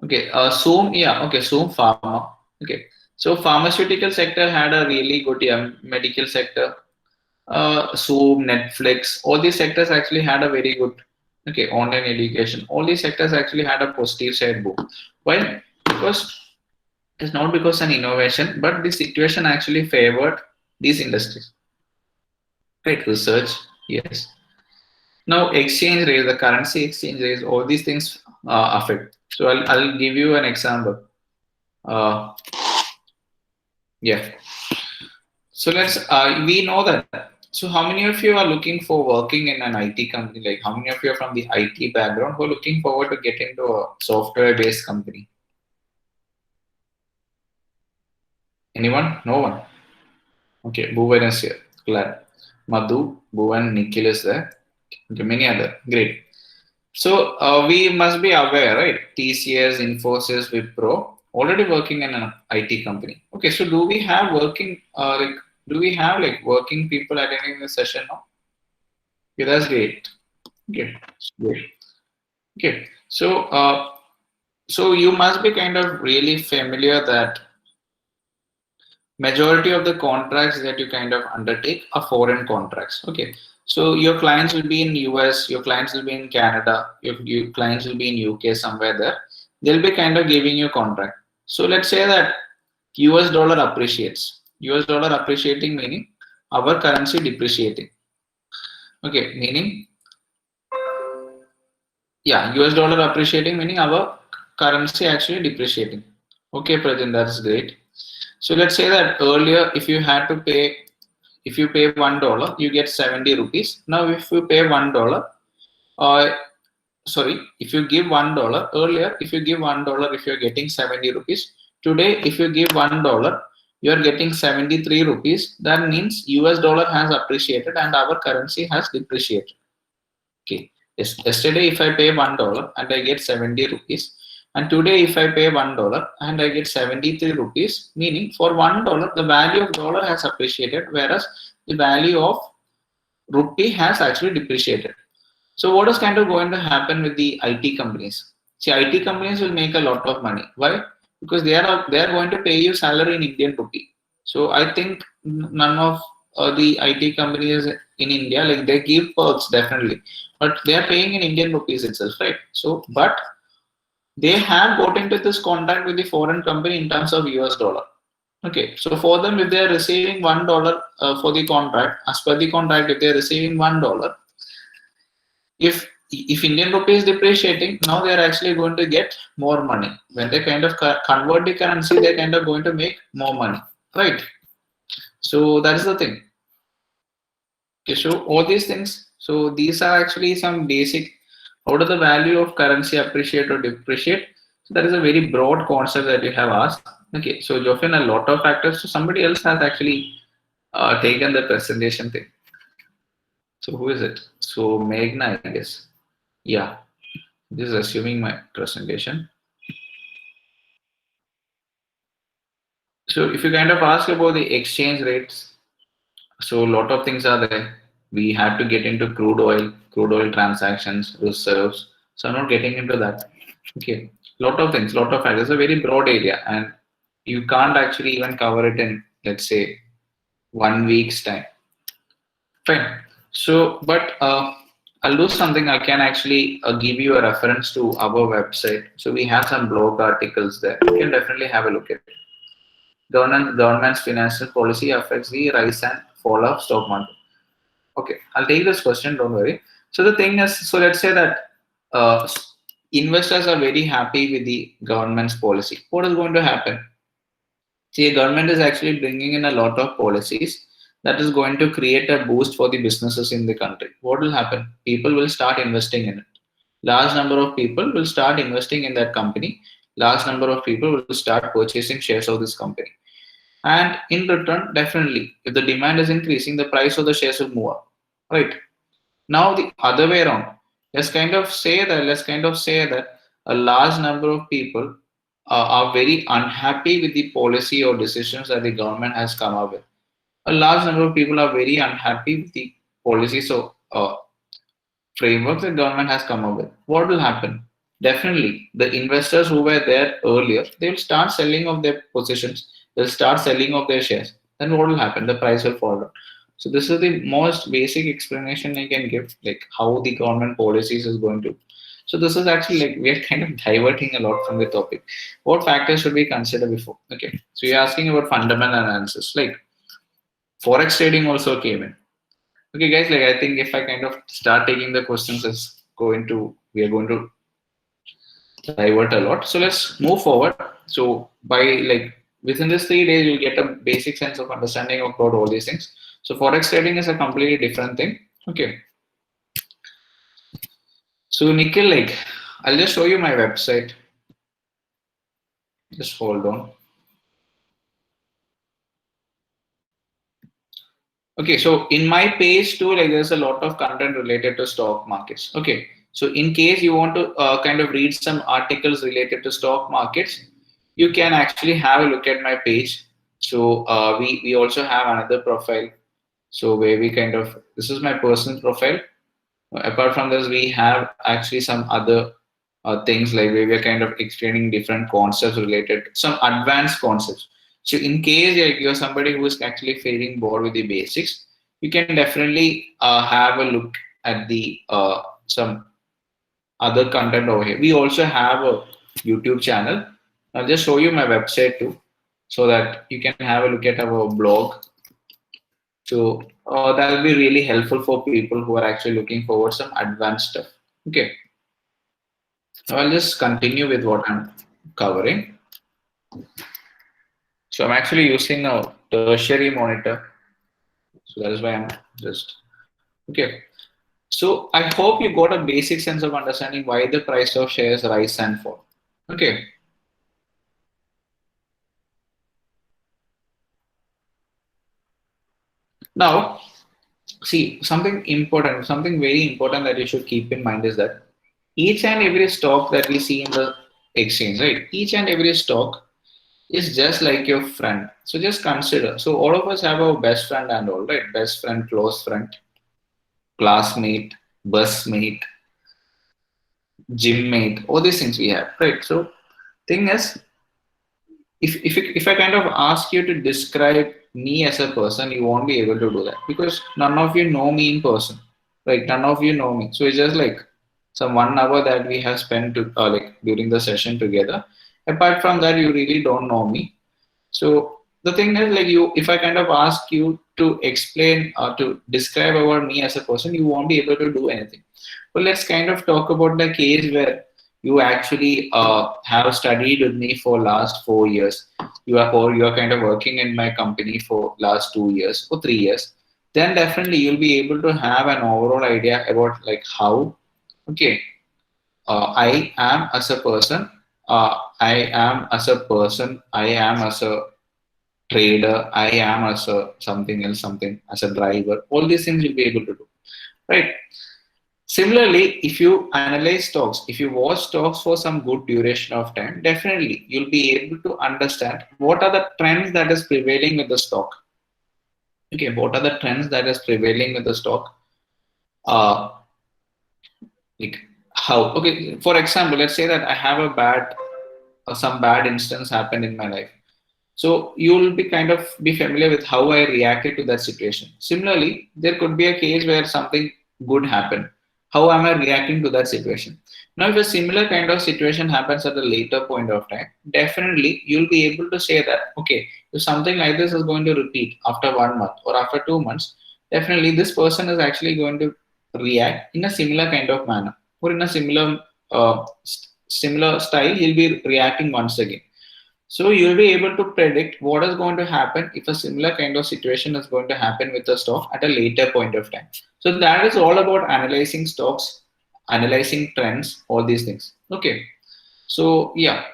Speaker 1: Okay, Zoom, yeah, okay, Zoom Pharma. Okay, so pharmaceutical sector had a really good, yeah, medical sector. Zoom, Netflix, all these sectors actually had a very good, okay, online education. All these sectors actually had a positive side boom. Why? Because it's not because an innovation, but the situation actually favored these industries. Right, research, yes. Now, exchange rate, the currency exchange rates, all these things affect. So I'll give you an example. Yeah. So we know that. So how many of you are looking for working in an IT company? Like how many of you are from the IT background who are looking forward to get into a software-based company? Anyone? No one. Okay, Bhuvan is here. Glad. Madhu, Bhuvan, Nikhil is there. Okay, many other. Great. So we must be aware, right? TCS, Infosys, Wipro, already working in an IT company. Okay, so do we have working working people attending the session now? Okay, that's great. Okay, great. Okay, so you must be kind of really familiar that majority of the contracts that you kind of undertake are foreign contracts. Okay, so your clients will be in US, your clients will be in Canada, your clients will be in UK, somewhere there. They'll be kind of giving you contract. So let's say that US dollar appreciates. US dollar appreciating meaning our currency depreciating. Okay, meaning yeah, US dollar appreciating meaning our currency actually depreciating. Okay, Prajan, that's great. So let's say that earlier, if you pay $1, you get 70 rupees. Now, if you pay $1, if you give $1 earlier, if you give $1, if you're getting 70 rupees. Today, if you give $1, you are getting 73 rupees. That means US dollar has appreciated and our currency has depreciated. Okay. Yesterday, if I pay $1 and I get 70 rupees, and today, if I pay $1 and I get 73 rupees, meaning for $1, the value of dollar has appreciated, whereas the value of rupee has actually depreciated. So, what is kind of going to happen with the IT companies? See, IT companies will make a lot of money. Why? Because they are going to pay you salary in Indian rupee. So, I think none of the IT companies in India, like they give perks definitely, but they are paying in Indian rupees itself, right? So, but they have got into this contract with the foreign company in terms of US dollar. Okay, so for them, if they are receiving $1 for the contract, as per the contract, if they are receiving $1, if Indian rupee is depreciating, now they are actually going to get more money. When they kind of convert the currency, they're kind of going to make more money, right? So that is the thing. Okay, so all these things. So these are actually some basic. How does the value of currency appreciate or depreciate? So that is a very broad concept that you have asked. Okay, so Jofin, a lot of factors. So somebody else has actually taken the presentation thing. So who is it? So Meghna, I guess. Yeah, this is assuming my presentation. So if you kind of ask about the exchange rates, so a lot of things are there. We have to get into crude oil transactions, reserves. So I'm not getting into that. Okay, lot of things, lot of factors. It's a very broad area, and you can't actually even cover it in, let's say, 1 week's time. Fine. So, but I'll do something. I can actually give you a reference to our website. So we have some blog articles there. You can definitely have a look at it. Government's financial policy affects the rise and fall of stock market. Okay, I'll take this question. Don't worry. So the thing is, so let's say that investors are very happy with the government's policy. What is going to happen? See, government is actually bringing in a lot of policies that is going to create a boost for the businesses in the country. What will happen? People will start investing in it. Large number of people will start investing in that company. Large number of people will start purchasing shares of this company. And in return, definitely, if the demand is increasing, the price of the shares will move up. Right. Now the other way around. Let's kind of say that a large number of people are very unhappy with the policy or decisions that the government has come up with. A large number of people are very unhappy with the policies or frameworks the government has come up with. What will happen? Definitely, the investors who were there earlier, they will start selling of their positions. They'll start selling of their shares. Then what will happen? The price will fall down. So this is the most basic explanation I can give, like how the government policies is going to. So this is actually like we are kind of diverting a lot from the topic. What factors should we consider before? Okay, so you're asking about fundamental analysis, like forex trading also came in. Okay, guys, like I think if I kind of start taking the questions, we are going to divert a lot. So let's move forward. So by like within this 3 days, you'll get a basic sense of understanding about all these things. So forex trading is a completely different thing. Okay. So Nikhil, like I'll just show you my website. Just hold on. Okay, so in my page too, like there's a lot of content related to stock markets. Okay, so in case you want to kind of read some articles related to stock markets, you can actually have a look at my page. So we also have another profile. So where we kind of this is my personal profile. Apart from this, we have actually some other things like where we're kind of explaining different concepts related, some advanced concepts. So in case you're somebody who is actually feeling bored with the basics, you can definitely have a look at the some other content over here. We also have a YouTube channel. I'll just show you my website too, so that you can have a look at our blog. So that will be really helpful for people who are actually looking forward some advanced stuff. Okay. Now I'll just continue with what I'm covering. So I'm actually using a tertiary monitor. So that is why I'm just, okay. So I hope you got a basic sense of understanding why the price of shares rise and fall. Okay. Now, see, something important, something very important that you should keep in mind is that each and every stock that we see in the exchange, right? Each and every stock is just like your friend. So just consider. So all of us have our best friend and all, right? Best friend, close friend, classmate, busmate, gym mate, all these things we have, right? So thing is, if I kind of ask you to describe me as a person, you won't be able to do that because none of you know me in person, right? None of you know me. So it's just like some 1 hour that we have spent to, like during the session together. Apart from that, you really don't know me. So the thing is, like you, if I kind of ask you to explain or to describe about me as a person, you won't be able to do anything. Well, let's kind of talk about the case where you actually have studied with me for last 4 years. You are kind of working in my company for last 2 years or 3 years. Then definitely you'll be able to have an overall idea about like how, okay, I am as a person. I am as a person. I am as a trader, I am as a something else, something as a driver. All these things you'll be able to do, right? Similarly, if you analyze stocks, if you watch stocks for some good duration of time, definitely you'll be able to understand what are the trends that is prevailing with the stock. Okay, what are the trends that is prevailing with the stock? Uh, like how? Okay, for example, let's say that I have a bad, some bad instance happened in my life. So you'll be kind of be familiar with how I reacted to that situation. Similarly, there could be a case where something good happened. How am I reacting to that situation? Now, if a similar kind of situation happens at a later point of time, definitely you'll be able to say that, okay, if something like this is going to repeat after 1 month or after 2 months, definitely this person is actually going to react in a similar kind of manner or in a similar similar style. He'll be reacting once again, so you'll be able to predict what is going to happen if a similar kind of situation is going to happen with the stock at a later point of time. So that is all about analyzing stocks, analyzing trends, all these things. Okay. So yeah,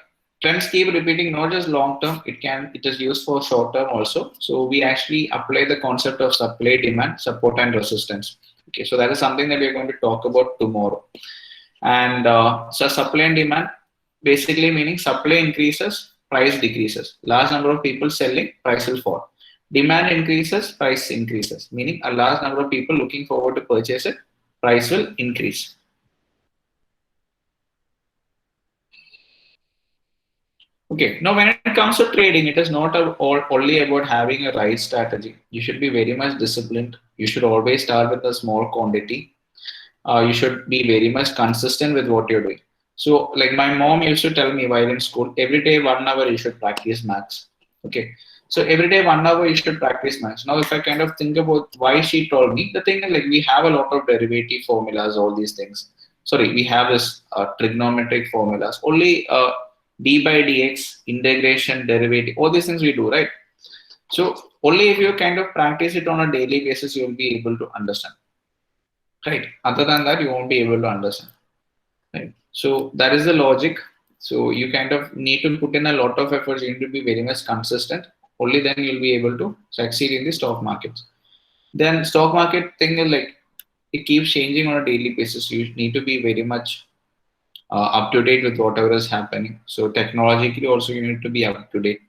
Speaker 1: trends keep repeating, not just long term, it is used for short term also. So we actually apply the concept of supply, demand, support and resistance. Okay, so that is something that we are going to talk about tomorrow. And so supply and demand basically meaning supply increases, price decreases. Large number of people selling, price will fall. Demand increases, price increases, meaning a large number of people looking forward to purchase it, price will increase. Okay, now when it comes to trading, it is not only about having a right strategy. You should be very much disciplined. You should always start with a small quantity. You should be very much consistent with what you're doing. So, like my mom used to tell me while in school, every day 1 hour you should practice maths. Okay. So every day 1 hour you should practice maths. Now, if I kind of think about why she told me, the thing is like we have a lot of derivative formulas, all these things. Sorry, we have this trigonometric formulas. Only d by dx, integration, derivative, all these things we do, right? So only if you kind of practice it on a daily basis, you will be able to understand. Right. Other than that, you won't be able to understand. Right. So that is the logic. So you kind of need to put in a lot of efforts. You need to be very much consistent. Only then you'll be able to succeed in the stock markets. Then stock market thing is like it keeps changing on a daily basis. You need to be very much up to date with whatever is happening. So technologically also you need to be up to date.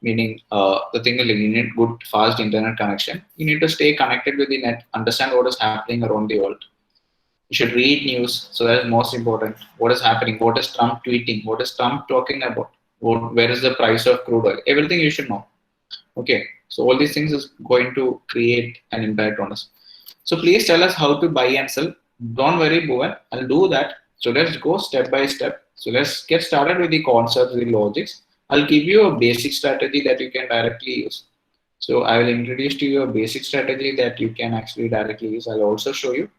Speaker 1: Meaning the thing is like you need good fast internet connection. You need to stay connected with the net, understand what is happening around the world. You should read news. So that is most important. What is happening? What is Trump tweeting? What is Trump talking about? Where is the price of crude oil? Everything you should know. Okay. So all these things is going to create an impact on us. So please tell us how to buy and sell. Don't worry, Bhuvan. I'll do that. So let's go step by step. So let's get started with the concepts, the logics. I'll give you a basic strategy that you can directly use. So I will introduce to you a basic strategy that you can actually directly use. I'll also show you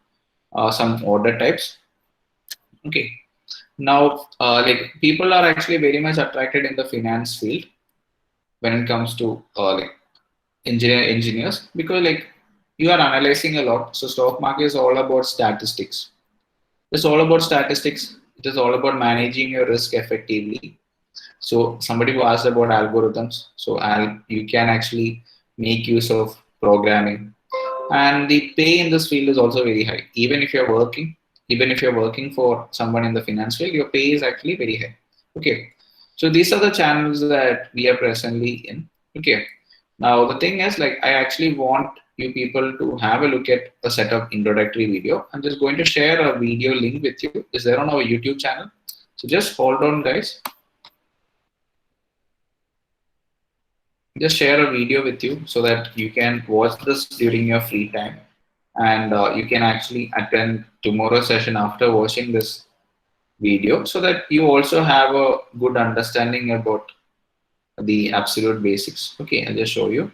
Speaker 1: some order types. Okay. Now, like people are actually very much attracted in the finance field when it comes to like engineers because like you are analyzing a lot. So stock market is all about statistics. It's all about statistics. It is all about managing your risk effectively. So somebody who asked about algorithms. So you can actually make use of programming, and the pay in this field is also very high. Even if you're working for someone in the finance field, your pay is actually very high. Okay, so these are the channels that we are presently in. Okay, now the thing is, like, I actually want you people to have a look at a set of introductory video. I'm just going to share a video link with you. Is there on our YouTube channel? So just hold on, guys. Just share a video with you so that you can watch this during your free time, and you can actually attend tomorrow's session after watching this video, so that you also have a good understanding about the absolute basics. Okay, I'll just show you.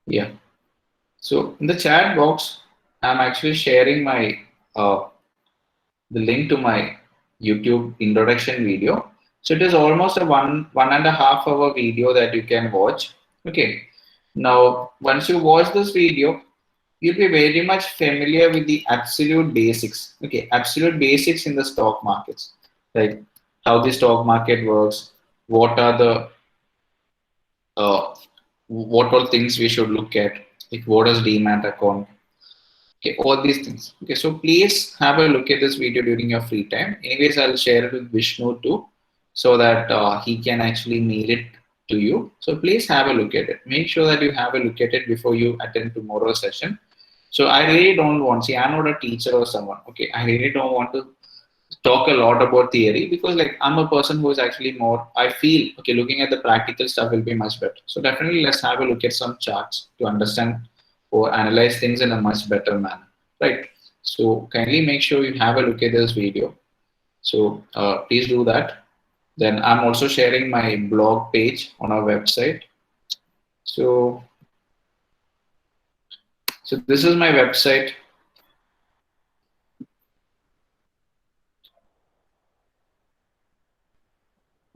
Speaker 1: Yeah. So in the chat box, I'm actually sharing my the link to my YouTube introduction video. So it is almost a one and a half hour video that you can watch. Okay. Now, once you watch this video, you'll be very much familiar with the absolute basics. Okay, absolute basics in the stock markets, like how the stock market works, what are the what all things we should look at, like what is demat account. Okay, all these things. Okay, so please have a look at this video during your free time. Anyways, I'll share it with Vishnu too, so that he can actually mail it to you. So please have a look at it. Make sure that you have a look at it before you attend tomorrow's session. So I really don't want, see, I'm not a teacher or someone. Okay, I really don't want to talk a lot about theory, because like I'm a person who is actually more, I feel, okay, looking at the practical stuff will be much better. So definitely let's have a look at some charts to understand or analyze things in a much better manner, right? So kindly make sure you have a look at this video. So please do that. Then I'm also sharing my blog page on our website. So this is my website.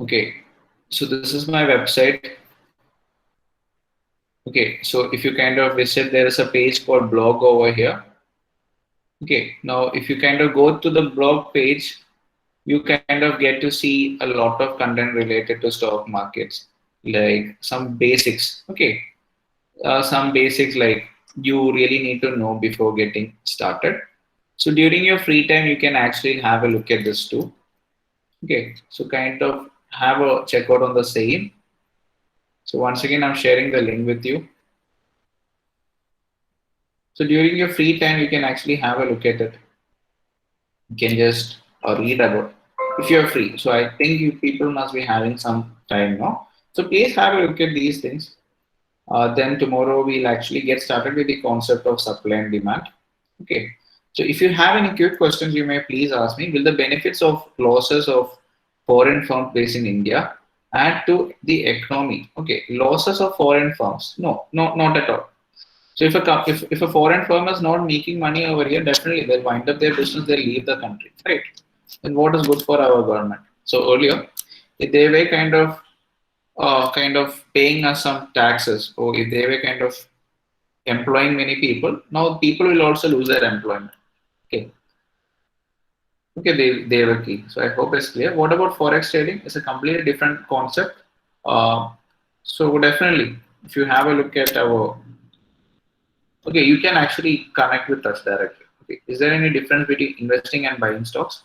Speaker 1: Okay, so this is my website. Okay, so if you kind of visit, there is a page called blog over here. Okay, now if you kind of go to the blog page, you kind of get to see a lot of content related to stock markets, like some basics. Okay, some basics like you really need to know before getting started. So during your free time, you can actually have a look at this too. Okay, so kind of have a check out on the same. So once again, I'm sharing the link with you. So during your free time, you can actually have a look at it. You can just read about if you're free. So I think you people must be having some time now. So please have a look at these things. Then tomorrow we'll actually get started with the concept of supply and demand. Okay. So if you have any quick questions, you may please ask me. Will the benefits of losses of foreign firms based in India add to the economy? Okay, losses of foreign firms? No, not at all. So if a foreign firm is not making money over here, definitely they'll wind up their business, they'll leave the country, right? And what is good for our government? So earlier, if they were kind of paying us some taxes, or if they were kind of employing many people, now people will also lose their employment. Okay. Okay, they were key. So I hope it's clear. What about forex trading? It's a completely different concept. So definitely, if you have a look at our, okay, you can actually connect with us directly. Okay, is there any difference between investing and buying stocks?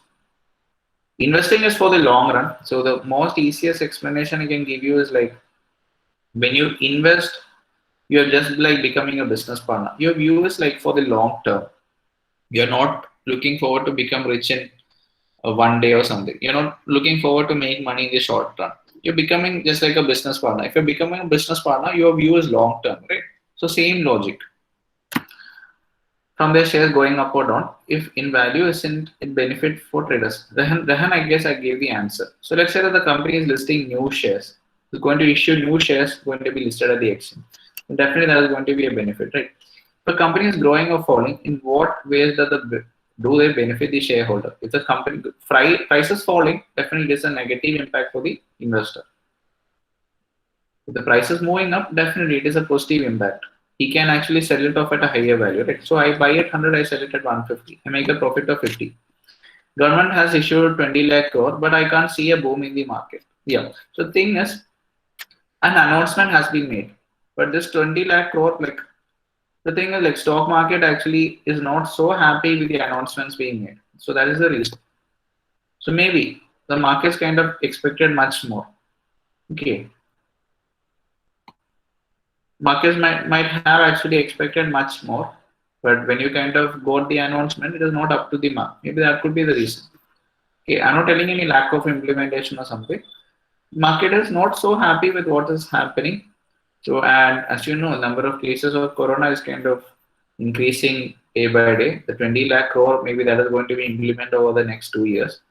Speaker 1: Investing is for the long run. So the most easiest explanation I can give you is like when you invest, you're just like becoming a business partner. Your view is like for the long term. You're not looking forward to become rich in one day or something. You're not looking forward to make money in the short run. You're becoming just like a business partner. If you're becoming a business partner, your view is long term, right? So same logic. From their shares going up or down, if in value isn't it benefit for traders? Rehan, I guess I gave the answer. So let's say that the company is listing new shares. It's going to issue new shares going to be listed at the exchange. So definitely that is going to be a benefit, right? If a company is growing or falling, in what ways do they benefit the shareholder? If the company price is falling, definitely there's a negative impact for the investor. If the price is moving up, definitely it is a positive impact. He can actually sell it off at a higher value, right? So I buy at 100, I sell it at 150. I make a profit of 50. Government has issued 20 lakh crore, but I can't see a boom in the market. Yeah. So the thing is, an announcement has been made, but this 20 lakh crore, like the thing is, like stock market actually is not so happy with the announcements being made. So that is the reason. So maybe the markets kind of expected much more. Okay. Markets might have actually expected much more, but when you kind of got the announcement, it is not up to the mark. Maybe that could be the reason. Okay, I'm not telling any lack of implementation or something. Market is not so happy with what is happening. So, and as you know, number of cases of corona is kind of increasing day by day. The 20 lakh crore, maybe that is going to be implemented over the next 2 years.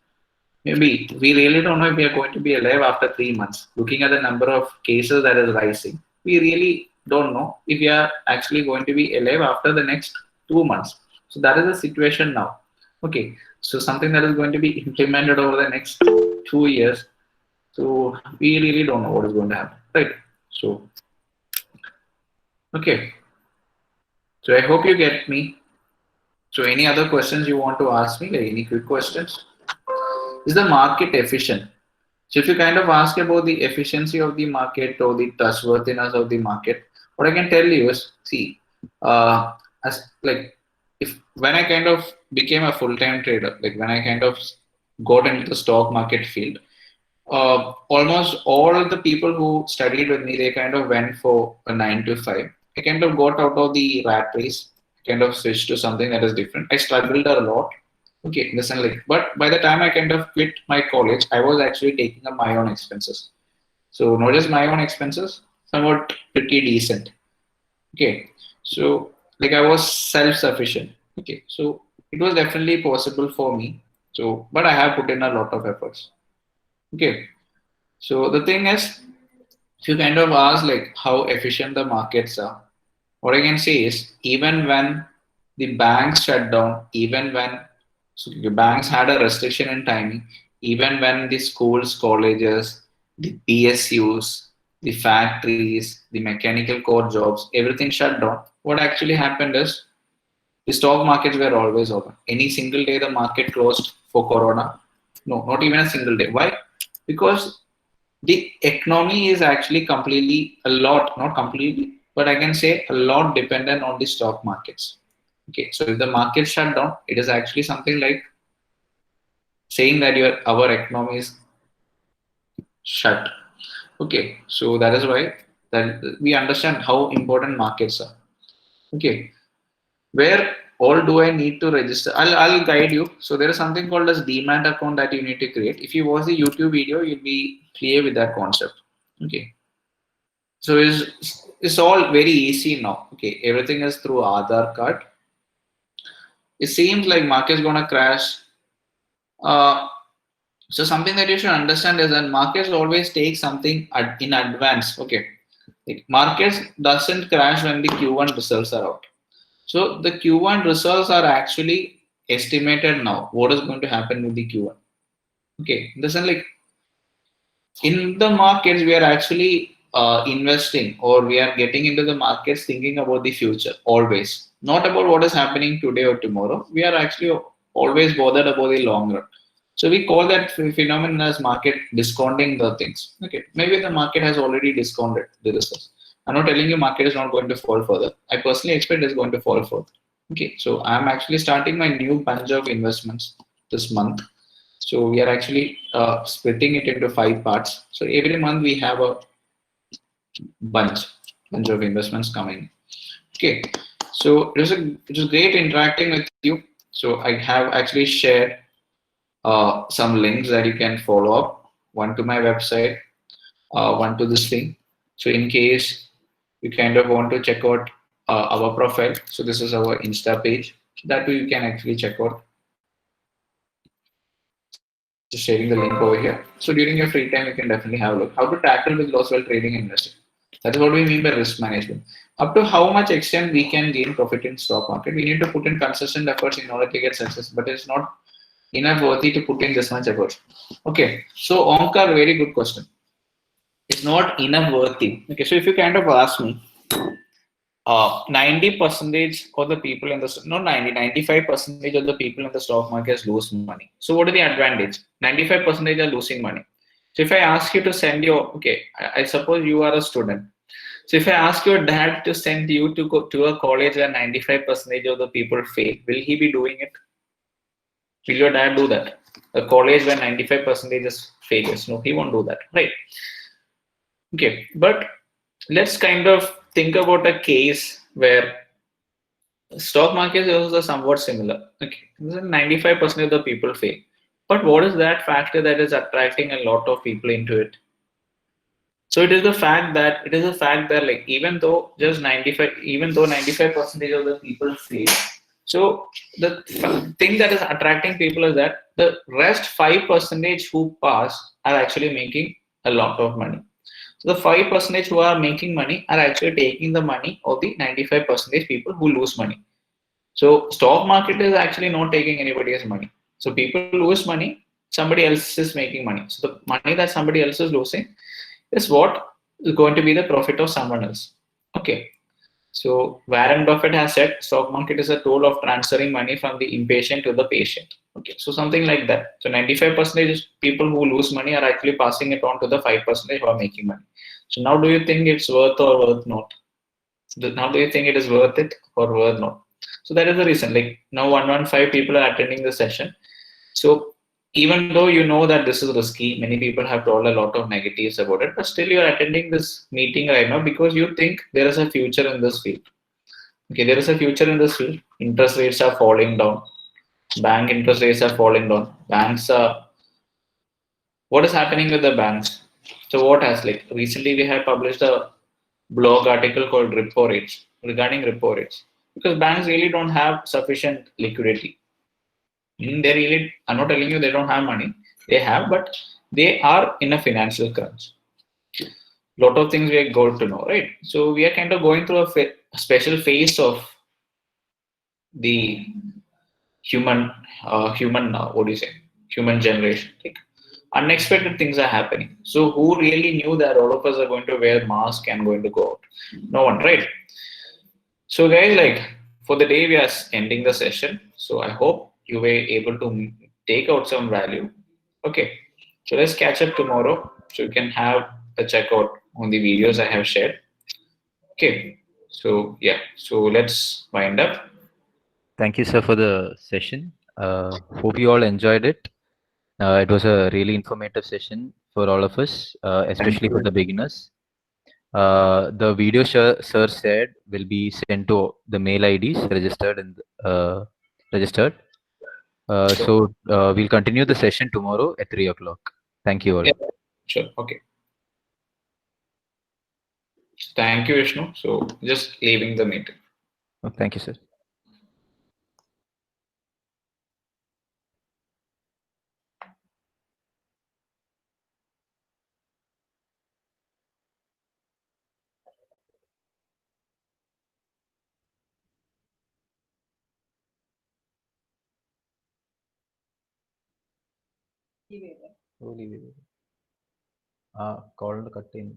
Speaker 1: Maybe we really don't know if we are going to be alive after 3 months. Looking at the number of cases that is rising, we really don't know if we are actually going to be alive after the next 2 months. So that is the situation now. Okay, so something that is going to be implemented over the next 2 years. So we really don't know what is going to happen, right? So okay, so I hope you get me. So any other questions you want to ask me? Like any quick questions? Is the market efficient? So if you kind of ask about the efficiency of the market or the trustworthiness of the market, what I can tell you is, see, as like if when I kind of became a full-time trader, like when I kind of got into the stock market field, almost all of the people who studied with me, they kind of went for a 9 to 5. I kind of got out of the rat race, kind of switched to something that is different. I struggled a lot. Okay, listen, like, but by the time I kind of quit my college, I was actually taking up my own expenses. So not just my own expenses, somewhat pretty decent. Okay, so like I was self-sufficient. Okay, so it was definitely possible for me. So, but I have put in a lot of efforts. Okay, so the thing is, if you kind of ask like how efficient the markets are, what I can say is even when the banks shut down, even when so the banks had a restriction in timing, even when the schools, colleges, the PSUs, the factories, the mechanical core jobs, everything shut down. What actually happened is the stock markets were always open. Any single day the market closed for Corona. No, not even a single day. Why? Because the economy is actually completely a lot, not completely, but I can say a lot dependent on the stock markets. Okay, so if the market shut down, it is actually something like saying that our economy is shut. Okay, so that is why that we understand how important markets are. Okay, where all do I need to register? I'll guide you. So there is something called as Demat account that you need to create. If you watch the YouTube video, you'll be clear with that concept. Okay. So it's all very easy now. Okay, everything is through Aadhaar card. It seems like market is gonna crash. So something that you should understand is that markets always take something in advance. Okay, like markets doesn't crash when the Q1 results are out. So the Q1 results are actually estimated now. What is going to happen with the Q1? Okay, this is like in the markets we are actually investing or we are getting into the markets thinking about the future always, not about what is happening today or tomorrow. We are actually always bothered about the long run. So we call that phenomenon as market discounting the things. Okay, maybe the market has already discounted the results. I'm not telling you market is not going to fall further. I personally expect it's going to fall further. Okay, so I'm actually starting my new bunch of investments this month. So we are actually splitting it into 5 parts. So every month we have a bunch of investments coming. Okay, so it was great interacting with you. So I have actually shared some links that you can follow up. One to my website, one to this link. So in case you kind of want to check out our profile, so this is our Insta page. That way you can actually check out. Just sharing the link over here. So during your free time, you can definitely have a look. How to tackle with loss while trading and investing. That is what we mean by risk management. Up to how much extent we can gain profit in stock market, we need to put in consistent efforts in order to get success. But it's not enough worthy to put in this much effort. Okay. So Omkar, very good question. is not enough worthy. Okay, so if you kind of ask me, 90 percentage of the people in the not 90 95 percentage of the people in the stock market lose money. So what are the advantage? 95 percentage are losing money. So if I ask you to send your I suppose you are a student. So if I ask your dad to send you to go to a college where 95 percentage of the people fail, will he be doing it? Will your dad do that? A college where 95 percentage is failures? No, he won't do that, right? Okay, but let's kind of think about a case where stock market is also somewhat similar. Okay, 95% of the people fail. But what is that factor that is attracting a lot of people into it? So it is the fact that like even though just 95, even though 95 percentage of the people fail, so the thing that is attracting people is that the rest 5 percentage who pass are actually making a lot of money. So the 5 percentage who are making money are actually taking the money of the 95 percentage people who lose money. So stock market is actually not taking anybody's money. So people lose money, somebody else is making money. So the money that somebody else is losing is what is going to be the profit of someone else. Okay. So Warren Buffett has said stock market is a tool of transferring money from the impatient to the patient. Okay. So something like that. So 95% people who lose money are actually passing it on to the 5% who are making money. So now do you think it's worth or worth not? Now do you think it is worth it or worth not? So that is the reason. Like now 115 people are attending the session. So even though you know that this is risky, many people have told a lot of negatives about it, but still you are attending this meeting right now because you think there is a future in this field. Okay, there is a future in this field. Interest rates are falling down. Bank interest rates are falling down. Banks are what is happening with the banks? So what has like recently we have published a blog article called repo rates regarding repo rates because banks really don't have sufficient liquidity. They really, I'm not telling you they don't have money. They have, but they are in a financial crunch. Lot of things we are going to know, right? So we are kind of going through a special phase of the what do you say? Human generation. Like unexpected things are happening. So who really knew that all of us are going to wear masks and going to go out? No one, right? So guys, like for the day we are ending the session. So I hope you were able to take out some value. Okay. So let's catch up tomorrow. So you can have a checkout on the videos I have shared. Okay. So yeah. So let's wind up.
Speaker 2: Thank you, sir, for the session. Hope you all enjoyed it. It was a really informative session for all of us,
Speaker 3: Thank
Speaker 2: especially for
Speaker 3: you.
Speaker 2: the beginners. The video sir said will be sent to the mail IDs registered and registered.
Speaker 1: Sure.
Speaker 2: We'll continue the session tomorrow at 3 o'clock. Thank you all.
Speaker 1: Yeah. Sure. Okay. Thank you, Vishnu. So just leaving the meeting.
Speaker 2: Thank you, sir. Call cut in.